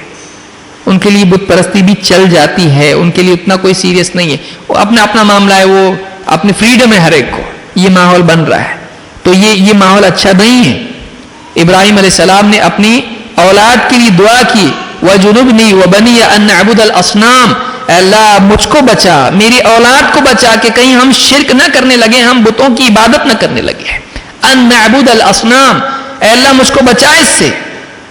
ان کے لیے بت پرستی بھی چل جاتی ہے, ان کے لیے اتنا کوئی سیریس نہیں ہے, وہ اپنا اپنا معاملہ ہے, وہ اپنی فریڈم ہے ہر ایک کو, یہ ماحول بن رہا ہے. تو یہ ماحول اچھا نہیں ہے. ابراہیم علیہ السلام نے اپنی اولاد کے لیے دعا کی, وَجُنُبْنِي وَبَنِيَ أَن نَعْبُدَ الْأَصْنَامَ, اللہ مجھ کو بچا, میری اولاد کو بچا کہ کہیں ہم شرک نہ کرنے لگے, ہم بتوں کی عبادت نہ کرنے لگے. ان نعبد الاسنام, اے اللہ مجھ کو بچا اس سے,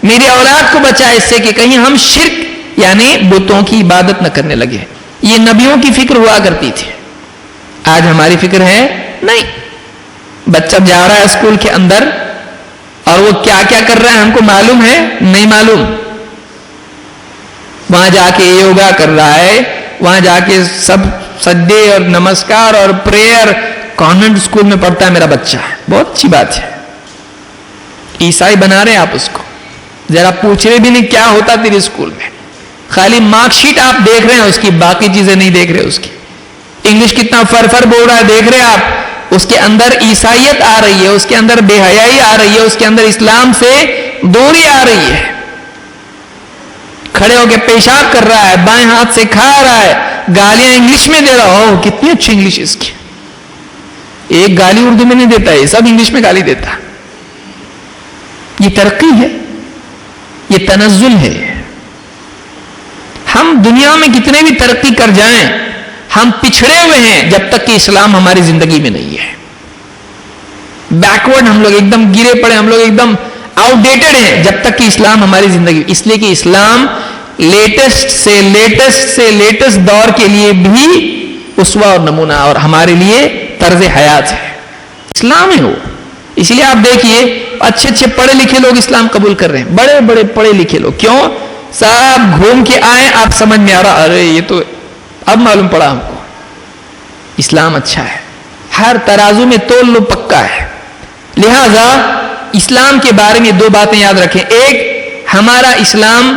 میری اولاد کو بچا اس سے کہ کہیں ہم شرک یعنی بتوں کی عبادت نہ کرنے لگے. یہ نبیوں کی فکر ہوا کرتی تھی, آج ہماری فکر ہے نہیں. بچہ جا رہا ہے اسکول کے اندر اور وہ کیا کیا کر رہا ہے ہم کو معلوم ہے نہیں معلوم. وہاں جا کے یوگا کر رہا ہے, وہاں جا کے سب سجدے اور نمسکار اور پریئر, کانوینٹ اسکول میں پڑھتا ہے میرا بچہ, بہت اچھی بات ہے. عیسائی بنا رہے ہیں آپ اس کو, ذرا پوچھ رہے بھی نہیں کیا ہوتا تیرے اسکول میں, خالی مارک شیٹ آپ دیکھ رہے ہیں اس کی, باقی چیزیں نہیں دیکھ رہے اس کی. انگلش کتنا فر بول رہا ہے دیکھ رہے آپ, اس کے اندر عیسائیت آ رہی ہے, اس کے اندر بے حیائی آ رہی ہے, اس کے اندر اسلام سے دوری آ رہی ہے. کھڑے ہو کے پیشاب کر رہا ہے, بائیں ہاتھ سے کھا رہا ہے, گالیاں انگلش میں دے رہا ہو, کتنی اچھی انگلش اس کی, ایک گالی اردو میں نہیں دیتا ہے, سب انگلش میں گالی دیتا. یہ ترقی ہے, یہ تنزل ہے. ہم دنیا میں کتنے بھی ترقی کر جائیں, ہم پچھڑے ہوئے ہیں جب تک کہ اسلام ہماری زندگی میں نہیں ہے. بیکورڈ ہم لوگ ایک دم گرے پڑے, ہم لوگ ایک دم آؤٹ ڈیٹڈ ہیں جب تک کہ اسلام ہماری زندگی, اس لیے کہ اسلام لیٹسٹ سے لیٹسٹ دور کے لیے بھی اسوہ اور نمونہ اور ہمارے لیے طرز حیات ہے. اسلام ہے وہ. اس لیے آپ دیکھیے اچھے اچھے پڑھے لکھے لوگ اسلام قبول کر رہے ہیں, بڑے بڑے پڑھے لکھے لوگ. کیوں؟ صاحب گھوم کے آئے, آپ سمجھ میں آ رہا, ارے یہ تو اب معلوم پڑا ہم کو اسلام اچھا ہے, ہر ترازو میں تول لو پکا ہے. لہذا اسلام کے بارے میں دو باتیں یاد رکھیں. ایک, ہمارا اسلام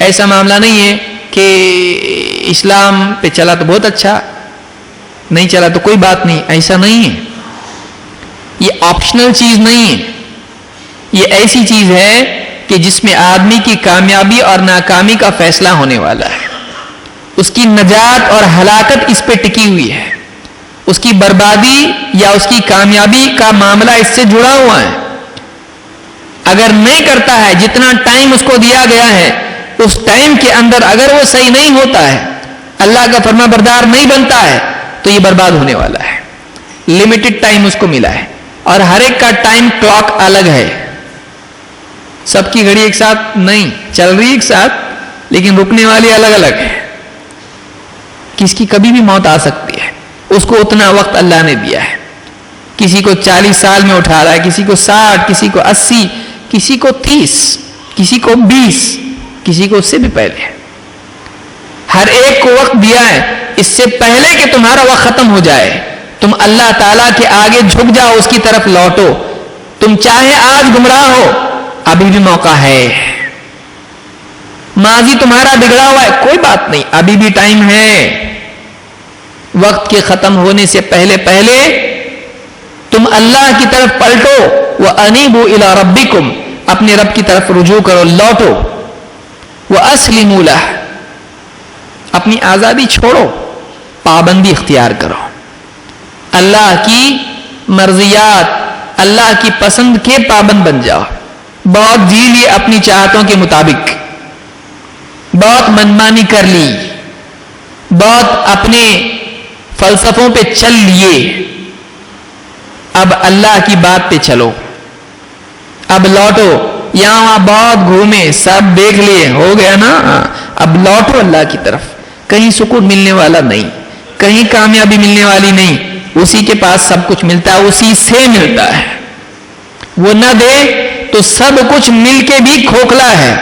ایسا معاملہ نہیں ہے کہ اسلام پہ چلا تو بہت اچھا، نہیں چلا تو کوئی بات نہیں، ایسا نہیں ہے. یہ آپشنل چیز نہیں ہے، یہ ایسی چیز ہے کہ جس میں آدمی کی کامیابی اور ناکامی کا فیصلہ ہونے والا ہے. اس کی نجات اور ہلاکت اس پہ ٹکی ہوئی ہے. اس کی بربادی یا اس کی کامیابی کا معاملہ اس سے جڑا ہوا ہے. اگر نہیں کرتا ہے جتنا ٹائم اس کو دیا گیا ہے، اس ٹائم کے اندر اگر وہ صحیح نہیں ہوتا ہے، اللہ کا فرما بردار نہیں بنتا ہے، تو یہ برباد ہونے والا ہے. لمیٹڈ ٹائم اس کو ملا ہے، اور ہر ایک کا ٹائم کلاک الگ ہے. سب کی گھڑی ایک ساتھ نہیں چل رہی ایک ساتھ، لیکن رکنے والی الگ الگ ہے. کس کی کبھی بھی موت آ سکتی ہے، اس کو اتنا وقت اللہ نے دیا ہے. کسی کو 40 سال میں اٹھا رہا ہے، کسی کو 60، کسی کو 80، کسی کو 30، کسی کو 20، کسی کو اس سے بھی پہلے. ہر ایک کو وقت دیا ہے. اس سے پہلے کہ تمہارا وقت ختم ہو جائے، تم اللہ تعالیٰ کے آگے جھک جاؤ، اس کی طرف لوٹو. تم چاہے آج گمراہ ہو، ابھی بھی موقع ہے. ماضی تمہارا بگڑا ہوا ہے، کوئی بات نہیں، ابھی بھی ٹائم ہے. وقت کے ختم ہونے سے پہلے پہلے تم اللہ کی طرف پلٹو. وَأَنِيبُوا إِلَىٰ رَبِّكُمْ، اپنے رب کی طرف رجوع کرو، لوٹو. وَأَسْلِمُوا لَهُ، اپنی آزادی چھوڑو، پابندی اختیار کرو. اللہ کی مرضیات، اللہ کی پسند کے پابند بن جاؤ. بہت جی لیے اپنی چاہتوں کے مطابق، بہت منمانی کر لی، بہت اپنے فلسفوں پہ چل لیے. اب اللہ کی بات پہ چلو، اب لوٹو. یہاں وہاں بہت گھومے، سب دیکھ لیے، ہو گیا نا، اب لوٹو اللہ کی طرف. کہیں سکون ملنے والا نہیں، کہیں کامیابی ملنے والی نہیں. اسی کے پاس سب کچھ ملتا ہے، اسی سے ملتا ہے. وہ نہ دے تو سب کچھ مل کے بھی کھوکھلا ہے،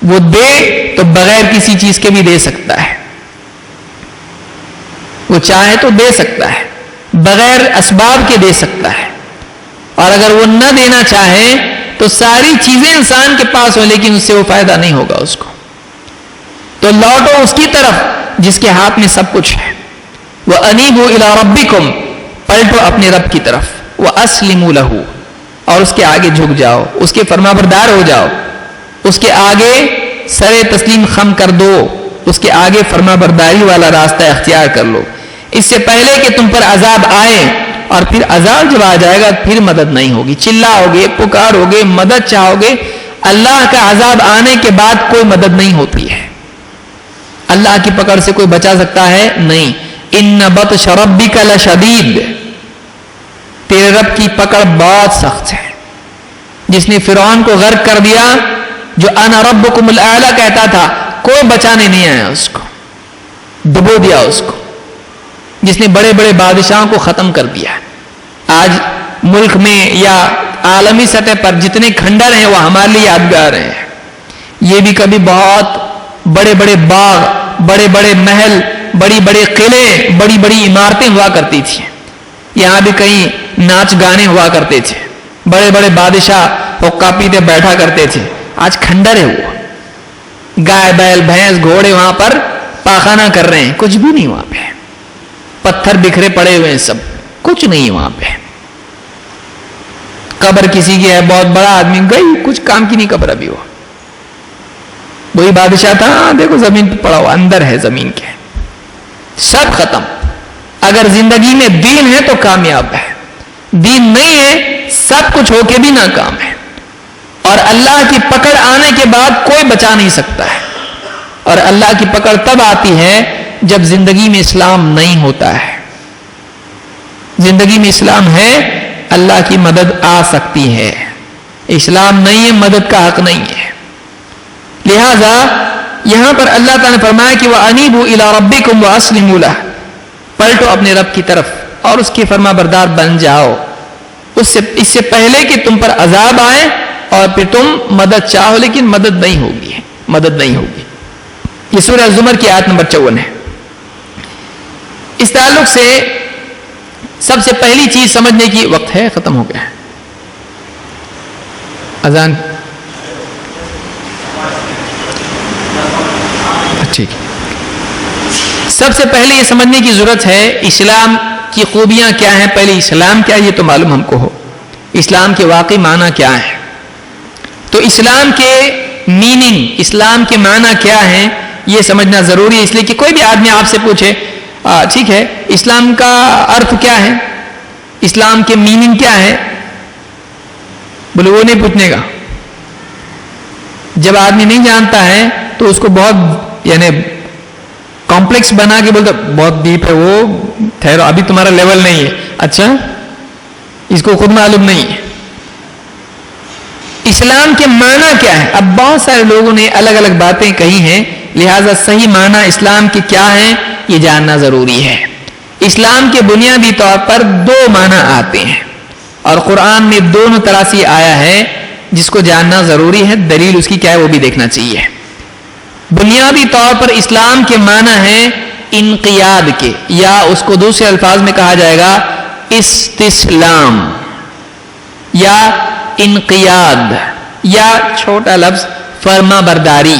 وہ دے تو بغیر کسی چیز کے بھی دے سکتا ہے. وہ چاہے تو دے سکتا ہے، بغیر اسباب کے دے سکتا ہے. اور اگر وہ نہ دینا چاہے تو ساری چیزیں انسان کے پاس ہوں، لیکن اس سے وہ فائدہ نہیں ہوگا اس کو. تو لوٹو اس کی طرف جس کے ہاتھ میں سب کچھ ہے. وَأَنِيبُوا إِلَىٰ رَبِّكُمْ، پلٹو اپنے رب کی طرف. وَأَسْلِمُوا لَهُ، اور اس کے آگے جھک جاؤ، اس کے فرما بردار ہو جاؤ، اس کے آگے سر تسلیم خم کر دو، اس کے آگے فرما برداری والا راستہ اختیار کر لو. اس سے پہلے کہ تم پر عذاب آئے، اور پھر عذاب جب آ جائے گا پھر مدد نہیں ہوگی. چلاؤ گے، پکارو گے، مدد چاہو گے، اللہ کا عذاب آنے کے بعد کوئی مدد نہیں ہوتی ہے. اللہ کی پکڑ سے کوئی بچا سکتا ہے؟ نہیں. اِنَّ بَطْشَ رَبِّكَ لَشَدِيدٌ، تیرے رب کی پکڑ بہت سخت ہے. جس نے فرعون کو غرق کر دیا، جو انا ربکم الاعلی کہتا تھا، کوئی بچانے نہیں آیا اس کو، ڈبو دیا اس کو. جس نے بڑے بڑے بادشاہوں کو ختم کر دیا. آج ملک میں یا عالمی سطح پر جتنے کھنڈر ہیں وہ ہمارے لیے یادگار ہیں. یہ بھی کبھی بہت بڑے بڑے باغ، بڑے بڑے محل، بڑی بڑے قلعے، بڑی بڑی عمارتیں ہوا کرتی تھیں. یہاں بھی کہیں ناچ گانے ہوا کرتے تھے، بڑے بڑے بادشاہ حقہ پیتے بیٹھا کرتے تھے. آج کھنڈر ہے، وہ گائے بیل بھینس گھوڑے وہاں پر پاخانہ کر رہے ہیں، کچھ بھی نہیں وہاں پہ. پتھر بکھرے پڑے ہوئے ہیں، سب کچھ نہیں ہے وہاں پہ. قبر کسی کی ہے، بہت بڑا آدمی، گئی کچھ کام کی نہیں قبر. ابھی وہی بادشاہ تھا، دیکھو زمین پہ پڑا ہوا، اندر ہے زمین کے، سب ختم. اگر زندگی میں دین ہے تو کامیاب ہے، دین نہیں ہے سب کچھ ہو کے بھی ناکام ہے. اور اللہ کی پکڑ آنے کے بعد کوئی بچا نہیں سکتا ہے. اور اللہ کی پکڑ تب آتی ہے جب زندگی میں اسلام نہیں ہوتا ہے. زندگی میں اسلام ہے، اللہ کی مدد آ سکتی ہے. اسلام نہیں ہے، مدد کا حق نہیں ہے. لہذا یہاں پر اللہ تعالیٰ نے فرمایا کہ وَأَنِيبُوا إِلَىٰ رَبِّكُمْ وَأَسْلِمُوا لَهُ، پلٹو اپنے رب کی طرف اور اس کے فرما بردار بن جاؤ. اس سے پہلے کہ تم پر عذاب آئے اور پھر تم مدد چاہو، لیکن مدد نہیں ہوگی، مدد نہیں ہوگی. یہ سورہ زمر کی آیت نمبر 54 ہے. اس تعلق سے سب سے پہلی چیز سمجھنے کی، وقت ہے ختم ہو گیا ہے، اذان ٹھیک ہے. سب سے پہلے یہ سمجھنے کی ضرورت ہے اسلام کی خوبیاں کیا ہیں. پہلے اسلام کیا ہے یہ تو معلوم ہم کو ہو. اسلام کے واقعی معنی کیا ہے. تو اسلام کے میننگ، اسلام کے معنی کیا ہیں یہ سمجھنا ضروری ہے. اس لیے کہ کوئی بھی آدمی آپ سے پوچھے ٹھیک ہے اسلام کا ارتھ کیا ہے، اسلام کے میننگ کیا ہے، بولے وہ نہیں پوچھنے گا. جب آدمی نہیں جانتا ہے تو اس کو بہت یعنی کمپلیکس بنا کے بولتا بہت ڈیپ ہے، وہ ٹھہرو ابھی تمہارا لیول نہیں ہے. اچھا اس کو خود معلوم نہیں ہے. اسلام کے معنی کیا ہے. اب بہت سارے لوگوں نے الگ الگ باتیں کہی ہیں، لہذا صحیح معنی اسلام کے کیا ہیں یہ جاننا ضروری ہے. اسلام کے بنیادی طور پر دو معنی آتے ہیں اور قرآن میں دونوں طرح سے آیا ہے جس کو جاننا ضروری ہے. دلیل اس کی کیا ہے وہ بھی دیکھنا چاہیے. بنیادی طور پر اسلام کے معنی ہیں انقیاد کے، یا اس کو دوسرے الفاظ میں کہا جائے گا استسلام یا انقیاد، یا چھوٹا لفظ فرما برداری،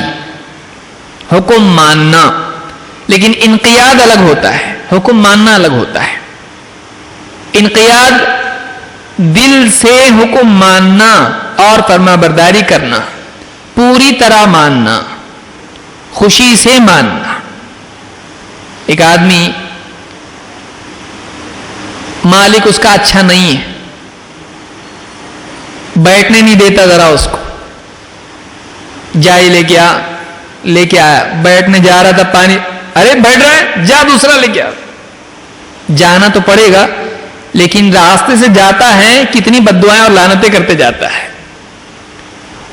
حکم ماننا. لیکن انقیاد الگ ہوتا ہے، حکم ماننا الگ ہوتا ہے. انقیاد دل سے حکم ماننا اور فرما برداری کرنا، پوری طرح ماننا، خوشی سے ماننا. ایک آدمی مالک اس کا اچھا نہیں ہے، بیٹھنے نہیں دیتا ذرا اس کو، جائے لے کے آیا بیٹھنے جا رہا تھا، پانی ارے بیٹھ رہا ہے جا دوسرا لے کے آ. جانا تو پڑے گا لیکن راستے سے جاتا ہے کتنی بددعائیں اور لعنتیں کرتے جاتا ہے.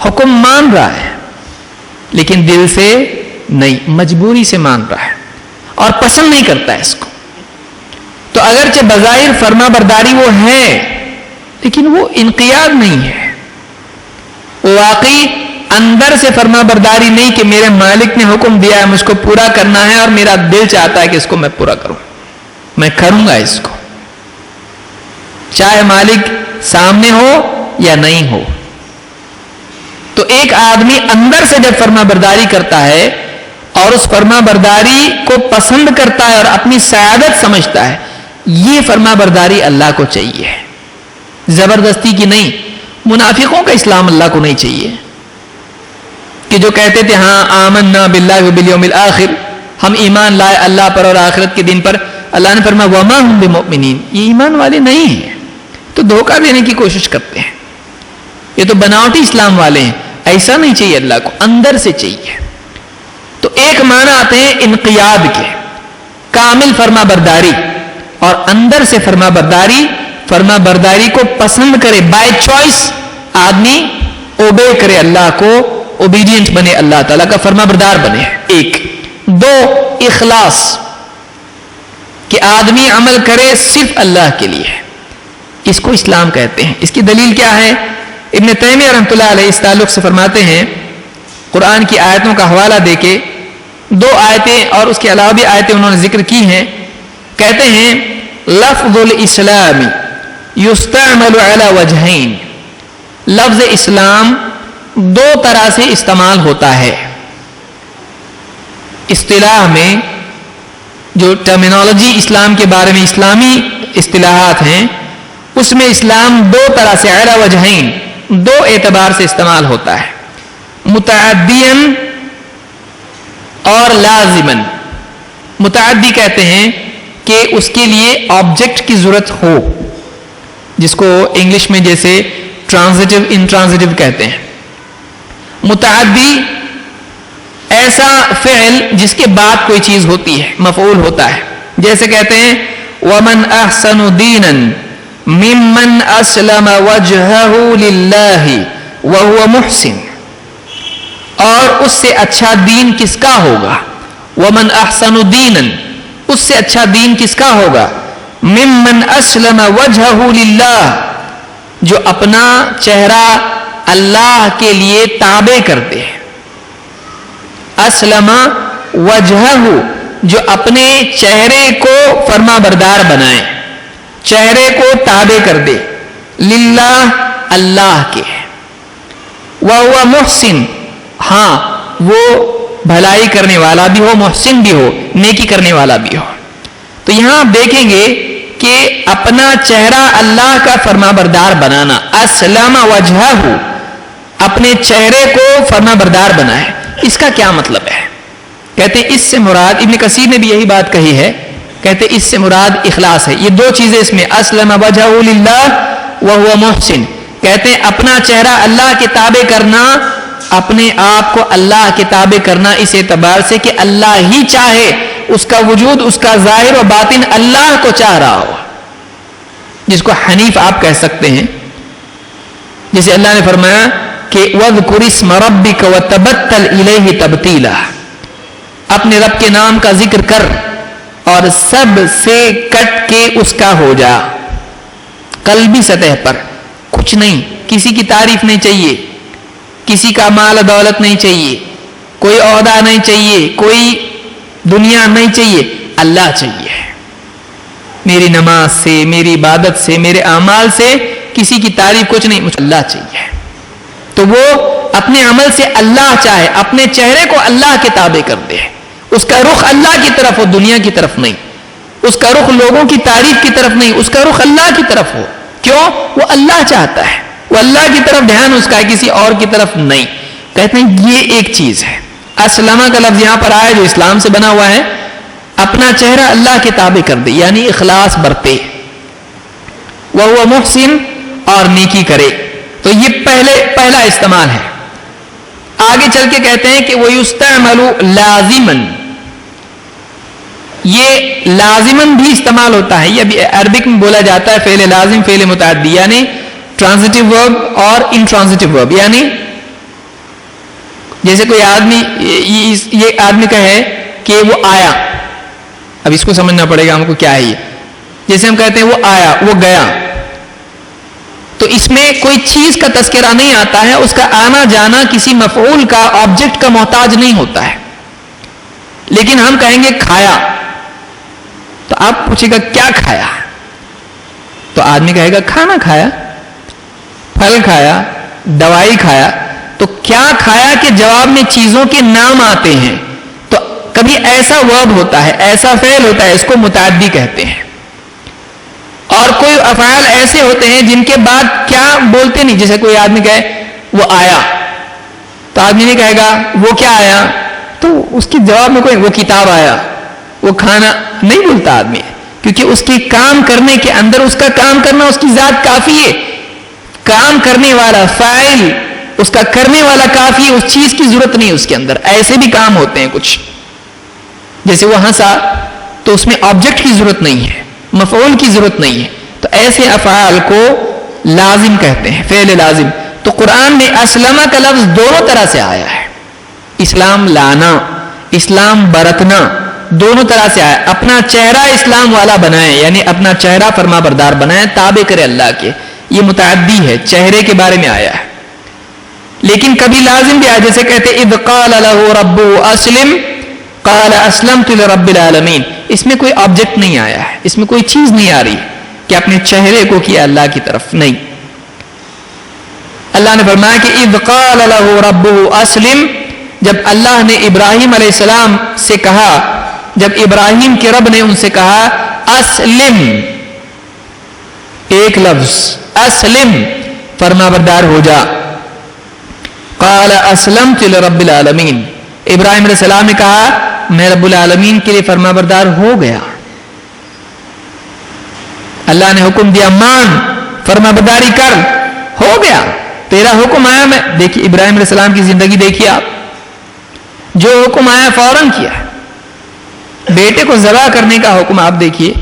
حکم مان رہا ہے لیکن دل سے نہیں، مجبوری سے مان رہا ہے اور پسند نہیں کرتا ہے اس کو. تو اگرچہ بظاہر فرما برداری وہ ہے لیکن وہ انقیاد نہیں ہے، وہ واقعی اندر سے فرما برداری نہیں کہ میرے مالک نے حکم دیا ہے مجھ کو پورا کرنا ہے اور میرا دل چاہتا ہے کہ اس کو میں پورا کروں، میں کروں گا اس کو، چاہے مالک سامنے ہو یا نہیں ہو. تو ایک آدمی اندر سے جب فرما برداری کرتا ہے اور اس فرما برداری کو پسند کرتا ہے اور اپنی سعادت سمجھتا ہے، یہ فرما برداری اللہ کو چاہیے، زبردستی کی نہیں. منافقوں کا اسلام اللہ کو نہیں چاہیے کہ جو کہتے تھے ہاں آمنا باللہ وبالیوم الآخر، ہم ایمان لائے اللہ پر اور آخرت کے دن پر. اللہ نے فرمایا وما ہم بمؤمنین، یہ ایمان والے نہیں ہیں، تو دھوکہ دینے کی کوشش کرتے ہیں. یہ تو بناوٹی اسلام والے ہیں. ایسا نہیں چاہیے اللہ کو، اندر سے چاہیے. تو ایک معنی آتے ہیں انقیاد کے، کامل فرما برداری، اور اندر سے فرما برداری کو پسند کرے، بائی چوائس آدمی اوبے کرے اللہ کو، اوبیڈینٹ بنے، اللہ تعالیٰ کا فرما بردار بنے. ایک. دو، اخلاص، کہ آدمی عمل کرے صرف اللہ کے لیے، اس کو اسلام کہتے ہیں. اس کی دلیل کیا ہے؟ ابن تیمیہ رحمۃ اللہ علیہ اس تعلق سے فرماتے ہیں، قرآن کی آیتوں کا حوالہ دے کے، دو آیتیں اور اس کے علاوہ بھی آیتیں انہوں نے ذکر کی ہیں. کہتے ہیں لفظ الاسلام یستعمل علی وجہین، لفظ اسلام دو طرح سے استعمال ہوتا ہے. اصطلاح میں جو ٹرمینالوجی اسلام کے بارے میں اسلامی اصطلاحات ہیں اس میں اسلام دو طرح سے علی وجہین، دو اعتبار سے استعمال ہوتا ہے، متعدیاً اور لازماً. متعدی کہتے ہیں کہ اس کے لیے آبجیکٹ کی ضرورت ہو، جس کو انگلش میں جیسے ٹرانزٹیو انٹرانزٹیو کہتے ہیں. متعدی ایسا فعل جس کے بعد کوئی چیز ہوتی ہے، مفعول ہوتا ہے. جیسے کہتے ہیں وَمَنْ أَحْسَنُ دِينًا مِمَّنْ أَسْلَمَ وَجْهَهُ لِلَّهِ وَهُوَ مُحْسِنٌ، اور اس سے اچھا دین کس کا ہوگا؟ وَمَنْ أَحْسَنُ دِينًا، اس سے اچھا دین کس کا ہوگا؟ مِمَّنْ أَسْلَمَ وَجْهَهُ لِلَّهِ، جو اپنا چہرہ اللہ کے لیے تابع کرتے ہیں. اسلم وجہہ، جو اپنے چہرے کو فرما بردار بنائے، چہرے کو تابع کر دے، للہ اللہ کے. وَهُوَ مُحْسِن، ہاں وہ بھلائی کرنے والا بھی ہو، محسن بھی ہو، نیکی کرنے والا بھی ہو. تو یہاں آپ دیکھیں گے کہ اپنا چہرہ اللہ کا فرما بردار بنانا، اسلم وجہہ، اپنے چہرے کو فرما بردار بنائے. اس کا کیا مطلب ہے؟ کہتے ہیں اس سے مراد، ابن کثیر نے بھی یہی بات کہی ہے، کہتے ہیں اس سے مراد اخلاص ہے. یہ دو چیزیں اس میں، اسلم وجہہ للہ وہو محسن. کہتے ہیں اپنا چہرہ اللہ کے تابع کرنا، اپنے آپ کو اللہ کے تابع کرنا اس اعتبار سے کہ اللہ ہی چاہے، اس کا وجود، اس کا ظاہر و باطن اللہ کو چاہ رہا ہو، جس کو حنیف آپ کہہ سکتے ہیں. جیسے اللہ نے فرمایا کہ وَاذْكُرِ اسْمَ رَبِّكَ وَتَبَتَّلْ إِلَيْهِ تَبْتِيلًا، اپنے رب کے نام کا ذکر کر اور سب سے کٹ کے اس کا ہو جا. قلبی سطح پر کچھ نہیں، کسی کی تعریف نہیں چاہیے، کسی کا مال دولت نہیں چاہیے، کوئی عہدہ نہیں چاہیے، کوئی دنیا نہیں چاہیے، اللہ چاہیے. میری نماز سے، میری عبادت سے، میرے اعمال سے کسی کی تعریف کچھ نہیں، مجھے اللہ چاہیے. تو وہ اپنے عمل سے اللہ چاہے، اپنے چہرے کو اللہ کے تابع کر دے، اس کا رخ اللہ کی طرف ہو، دنیا کی طرف نہیں. اس کا رخ لوگوں کی تعریف کی طرف نہیں، اس کا رخ اللہ کی طرف ہو. کیوں؟ وہ اللہ چاہتا ہے، وہ اللہ کی طرف دھیان اس کا ہے، کسی اور کی طرف نہیں. کہتے ہیں یہ ایک چیز ہے. اسلمہ کا لفظ یہاں پر آیا جو اسلام سے بنا ہوا ہے، اپنا چہرہ اللہ کے تابع کر دے، یعنی اخلاص برتے، وہو محسن، اور نیکی کرے. تو یہ پہلا استعمال ہے. آگے چل کے کہتے ہیں کہ وَيُسْتَعْمَلُ لَازِمًا، یہ لازمن بھی استعمال ہوتا ہے. یہ بھی عربک میں بولا جاتا ہے فعل لازم، فعل متعدی، یعنی ٹرانزٹیو ورب اور انٹرانزٹیو ورب. یعنی جیسے کوئی آدمی، یہ آدمی کہے کہ وہ آیا، اب اس کو سمجھنا پڑے گا ہم کو کیا ہے یہ. جیسے ہم کہتے ہیں وہ آیا، وہ گیا، تو اس میں کوئی چیز کا تذکرہ نہیں آتا ہے، اس کا آنا جانا کسی مفعول کا، آبجیکٹ کا محتاج نہیں ہوتا ہے. لیکن ہم کہیں گے کھایا، تو آپ پوچھے گا کیا کھایا، تو آدمی کہے گا کھانا کھایا، پھل کھایا، دوائی کھایا. تو کیا کھایا کے جواب میں چیزوں کے نام آتے ہیں. تو کبھی ایسا ورب ہوتا ہے، ایسا فعل ہوتا ہے، اس کو متعدی کہتے ہیں. اور کوئی افعال ایسے ہوتے ہیں جن کے بعد کیا بولتے نہیں. جیسے کوئی آدمی کہے وہ آیا، تو آدمی نہیں کہے گا وہ کیا آیا، تو اس کے جواب میں کوئی وہ کتاب آیا، وہ کھانا نہیں بولتا آدمی، کیونکہ اس کی کام کرنے کے اندر اس کا کام کرنا اس کی ذات کافی ہے. کام کرنے والا فاعل، اس کا کرنے والا کافی ہے، اس چیز کی ضرورت نہیں اس کے اندر. ایسے بھی کام ہوتے ہیں کچھ، جیسے وہ ہنسا، تو اس میں آبجیکٹ کی ضرورت نہیں ہے، مفعول کی ضرورت نہیں ہے. تو ایسے افعال کو لازم کہتے ہیں، فعل لازم. تو قرآن میں اسلمہ کا لفظ دونوں طرح سے آیا ہے. اسلام لانا، اسلام برتنا، دونوں طرح سے آیا. اپنا چہرہ اسلام والا بنائیں، یعنی اپنا چہرہ فرما بردار بنائیں، تابع کرے اللہ کے. یہ متعدی ہے، چہرے کے بارے میں آیا ہے. لیکن کبھی لازم بھی آیا، جیسے کہتے اذ قال له ربه اسلم قال اسلمت لرب العالمین. اس میں کوئی آبجیکٹ نہیں آیا ہے، اس میں کوئی چیز نہیں آ رہی کہ اپنے چہرے کو کیا اللہ کی طرف نہیں. اللہ نے فرمایا کہ اذ قال له ربه اسلم، جب اللہ نے ابراہیم علیہ السلام سے کہا، جب ابراہیم کے رب نے ان سے کہا اسلم، ایک لفظ اسلم، فرما بردار ہو جا. قال اسلمت لرب العالمین، ابراہیم علیہ السلام نے کہا میں رب العالمین کے لیے فرما بردار ہو گیا. اللہ نے حکم دیا مان، فرما برداری کر، ہو گیا، تیرا حکم آیا. میں دیکھیے ابراہیم علیہ السلام کی زندگی دیکھیے آپ، جو حکم آیا فوراً کیا. بیٹے کو ذبح کرنے کا حکم آپ دیکھیے،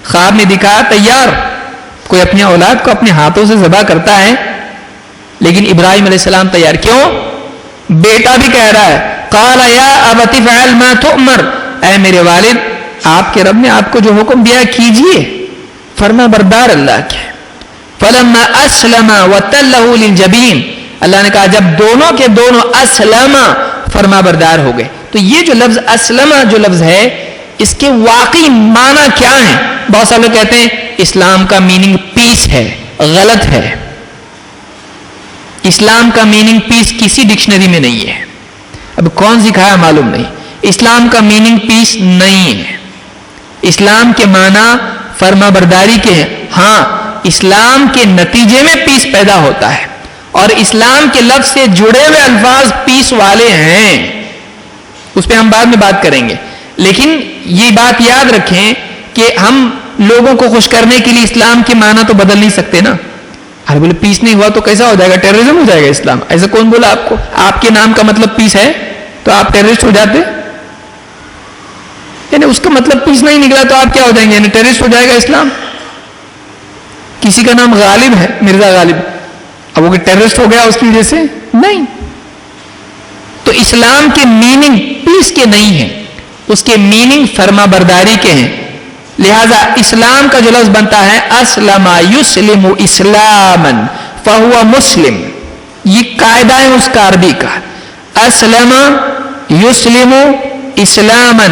خواب میں دکھایا تیار. کوئی اپنی اولاد کو اپنے ہاتھوں سے ذبح کرتا ہے، لیکن ابراہیم علیہ السلام تیار. کیوں؟ بیٹا بھی کہہ رہا ہے قال یا ابت افعل ما تؤمر، اے میرے والد، آپ کے رب نے آپ کو جو حکم دیا کیجئے، فرما بردار اللہ کے. فلما اسلم وتلہ للجبین، اللہ نے کہا جب دونوں کے دونوں اسلم، فرما بردار ہو گئے. تو یہ جو لفظ اسلم جو لفظ ہے، اس کے واقعی معنی کیا ہیں؟ بہت سارے لوگ کہتے ہیں اسلام کا میننگ پیس ہے. غلط ہے. اسلام کا میننگ پیس کسی ڈکشنری میں نہیں ہے. اب کون سکھایا معلوم نہیں. اسلام کا میننگ پیس نہیں ہے. اسلام کے معنی فرما برداری کے ہیں. ہاں اسلام کے نتیجے میں پیس پیدا ہوتا ہے اور اسلام کے لفظ سے جڑے ہوئے الفاظ پیس والے ہیں. اس پہ ہم بعد میں بات کریں گے. لیکن یہ بات یاد رکھیں کہ ہم لوگوں کو خوش کرنے کے لیے اسلام کے معنی تو بدل نہیں سکتے نا. ارے بولے پیس نہیں ہوا تو کیسا ہو جائے گا؟ ٹیررزم ہو جائے گا اسلام. ایسا کون بولا آپ کو؟ آپ کے نام کا مطلب پیس ہے تو آپ ٹیررسٹ ہو جاتے؟ یعنی اس کا مطلب پیس نہیں نکلا تو آپ کیا ہو جائیں گے؟ یعنی ٹیررسٹ ہو جائے گا اسلام. کسی کا نام غالب ہے، مرزا غالب، اب وہ ٹیررسٹ ہو گیا اس کی وجہ سے؟ نہیں. تو اسلام کے میننگ پیس کے نہیں ہیں، اس کے میننگ فرما برداری کے ہیں. لہذا اسلام کا جو لفظ بنتا ہے اسلم یسلم اسلاما فہو مسلم، یہ قاعدہ ہے اس کا عربی کا. اسلم یسلم اسلاما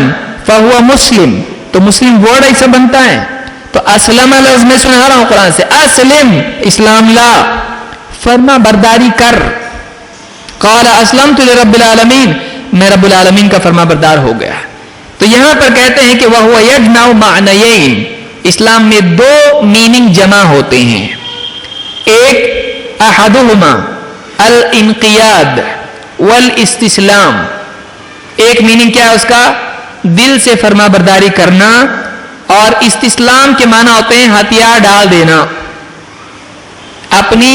فہو مسلم، تو مسلم ورڈ ایسا بنتا ہے. تو اسلم لفظ میں سنا رہا ہوں قرآن سے، اسلم اسلام لا، فرما برداری کر. قال اسلمت لرب العالمین، میں رب العالمین کا فرما بردار ہو گیا. تو یہاں پر کہتے ہیں کہ وَهُوَ يَجْمَعُ مَعْنَيَيْن، اسلام میں دو میننگ جمع ہوتے ہیں. ایک احدهما الانقیاد والاستسلام. ایک میننگ کیا ہے اس کا؟ دل سے فرما برداری کرنا، اور استسلام کے معنی ہوتے ہیں ہتھیار ڈال دینا، اپنی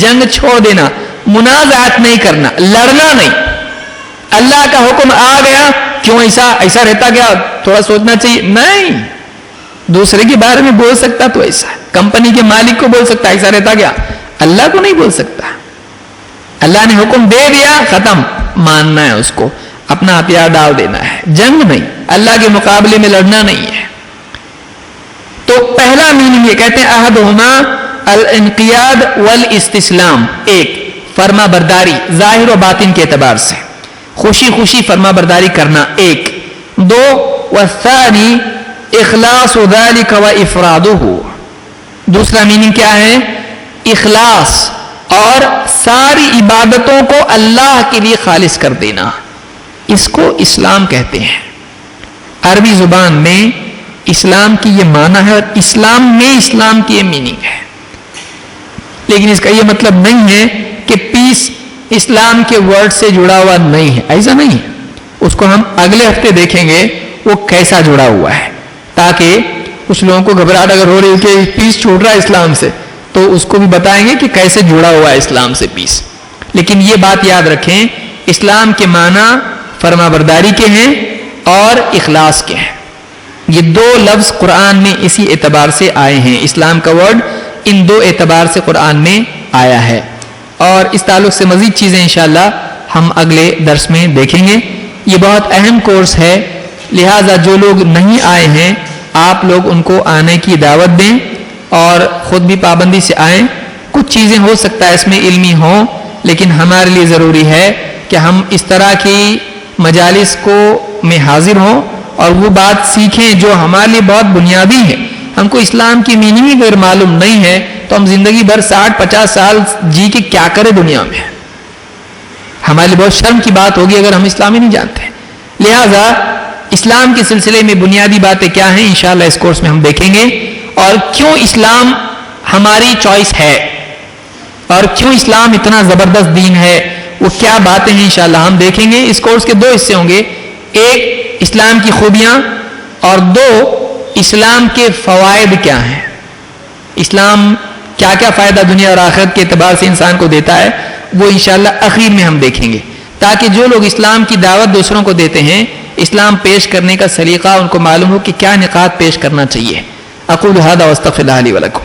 جنگ چھوڑ دینا، منازعات نہیں کرنا، لڑنا نہیں. اللہ کا حکم آ گیا، کیوں ایسا رہتا گیا، تھوڑا سوچنا چاہیے. نہیں، دوسرے کے بارے میں بول سکتا تو ایسا، کمپنی کے مالک کو بول سکتا ایسا رہتا گیا، اللہ کو نہیں بول سکتا. اللہ نے حکم دے دیا، ختم، ماننا ہے اس کو، اپنا ہتھیار ڈال دینا ہے. جنگ نہیں، اللہ کے مقابلے میں لڑنا نہیں ہے. تو پہلا میننگ یہ کہتے ہیں احدہما الانقیاد والاستسلام. ایک فرما برداری ظاہر و باطن کے اعتبار سے، خوشی خوشی فرما برداری کرنا. ایک. دو والثانی اخلاص ذلك وافرادہ. دوسرا میننگ کیا ہے؟ اخلاص اور ساری عبادتوں کو اللہ کے لیے خالص کر دینا. اس کو اسلام کہتے ہیں. عربی زبان میں اسلام کی یہ معنی ہے اور اسلام میں اسلام کی یہ میننگ ہے. لیکن اس کا یہ مطلب نہیں ہے کہ پیس اسلام کے ورڈ سے جڑا ہوا نہیں ہے، ایسا نہیں ہے. اس کو ہم اگلے ہفتے دیکھیں گے وہ کیسا جڑا ہوا ہے، تاکہ کچھ لوگوں کو گھبراہٹ اگر ہو رہی ہے کہ پیس چھوٹ رہا ہے اسلام سے، تو اس کو بھی بتائیں گے کہ کیسے جڑا ہوا ہے اسلام سے پیس. لیکن یہ بات یاد رکھیں، اسلام کے معنی فرما برداری کے ہیں اور اخلاص کے ہیں. یہ دو لفظ قرآن میں اسی اعتبار سے آئے ہیں. اسلام کا ورڈ ان دو اعتبار سے قرآن میں آیا ہے. اور اس تعلق سے مزید چیزیں انشاءاللہ ہم اگلے درس میں دیکھیں گے. یہ بہت اہم کورس ہے، لہٰذا جو لوگ نہیں آئے ہیں آپ لوگ ان کو آنے کی دعوت دیں اور خود بھی پابندی سے آئیں. کچھ چیزیں ہو سکتا ہے اس میں علمی ہوں، لیکن ہمارے لیے ضروری ہے کہ ہم اس طرح کی مجالس کو میں حاضر ہوں اور وہ بات سیکھیں جو ہمارے لیے بہت بنیادی ہے. ہم کو اسلام کی میننگ ہی اگر معلوم نہیں ہے تو ہم زندگی بھر 60-50 سال جی کے کیا کریں دنیا میں؟ ہمارے لیے بہت شرم کی بات ہوگی اگر ہم اسلام ہی نہیں جانتے. لہٰذا اسلام کے سلسلے میں بنیادی باتیں کیا ہیں انشاءاللہ اس کورس میں ہم دیکھیں گے، اور کیوں اسلام ہماری چوائس ہے اور کیوں اسلام اتنا زبردست دین ہے، وہ کیا باتیں ہیں انشاءاللہ ہم دیکھیں گے. اس کورس کے دو حصے ہوں گے، ایک اسلام کی خوبیاں اور دو اسلام کے فوائد کیا ہیں. اسلام کیا کیا فائدہ دنیا اور آخرت کے اعتبار سے انسان کو دیتا ہے، وہ انشاءاللہ اخیر میں ہم دیکھیں گے، تاکہ جو لوگ اسلام کی دعوت دوسروں کو دیتے ہیں، اسلام پیش کرنے کا سلیقہ ان کو معلوم ہو کہ کیا نکات پیش کرنا چاہیے. اقول ھذا واستغفر اللہ لی ولکم.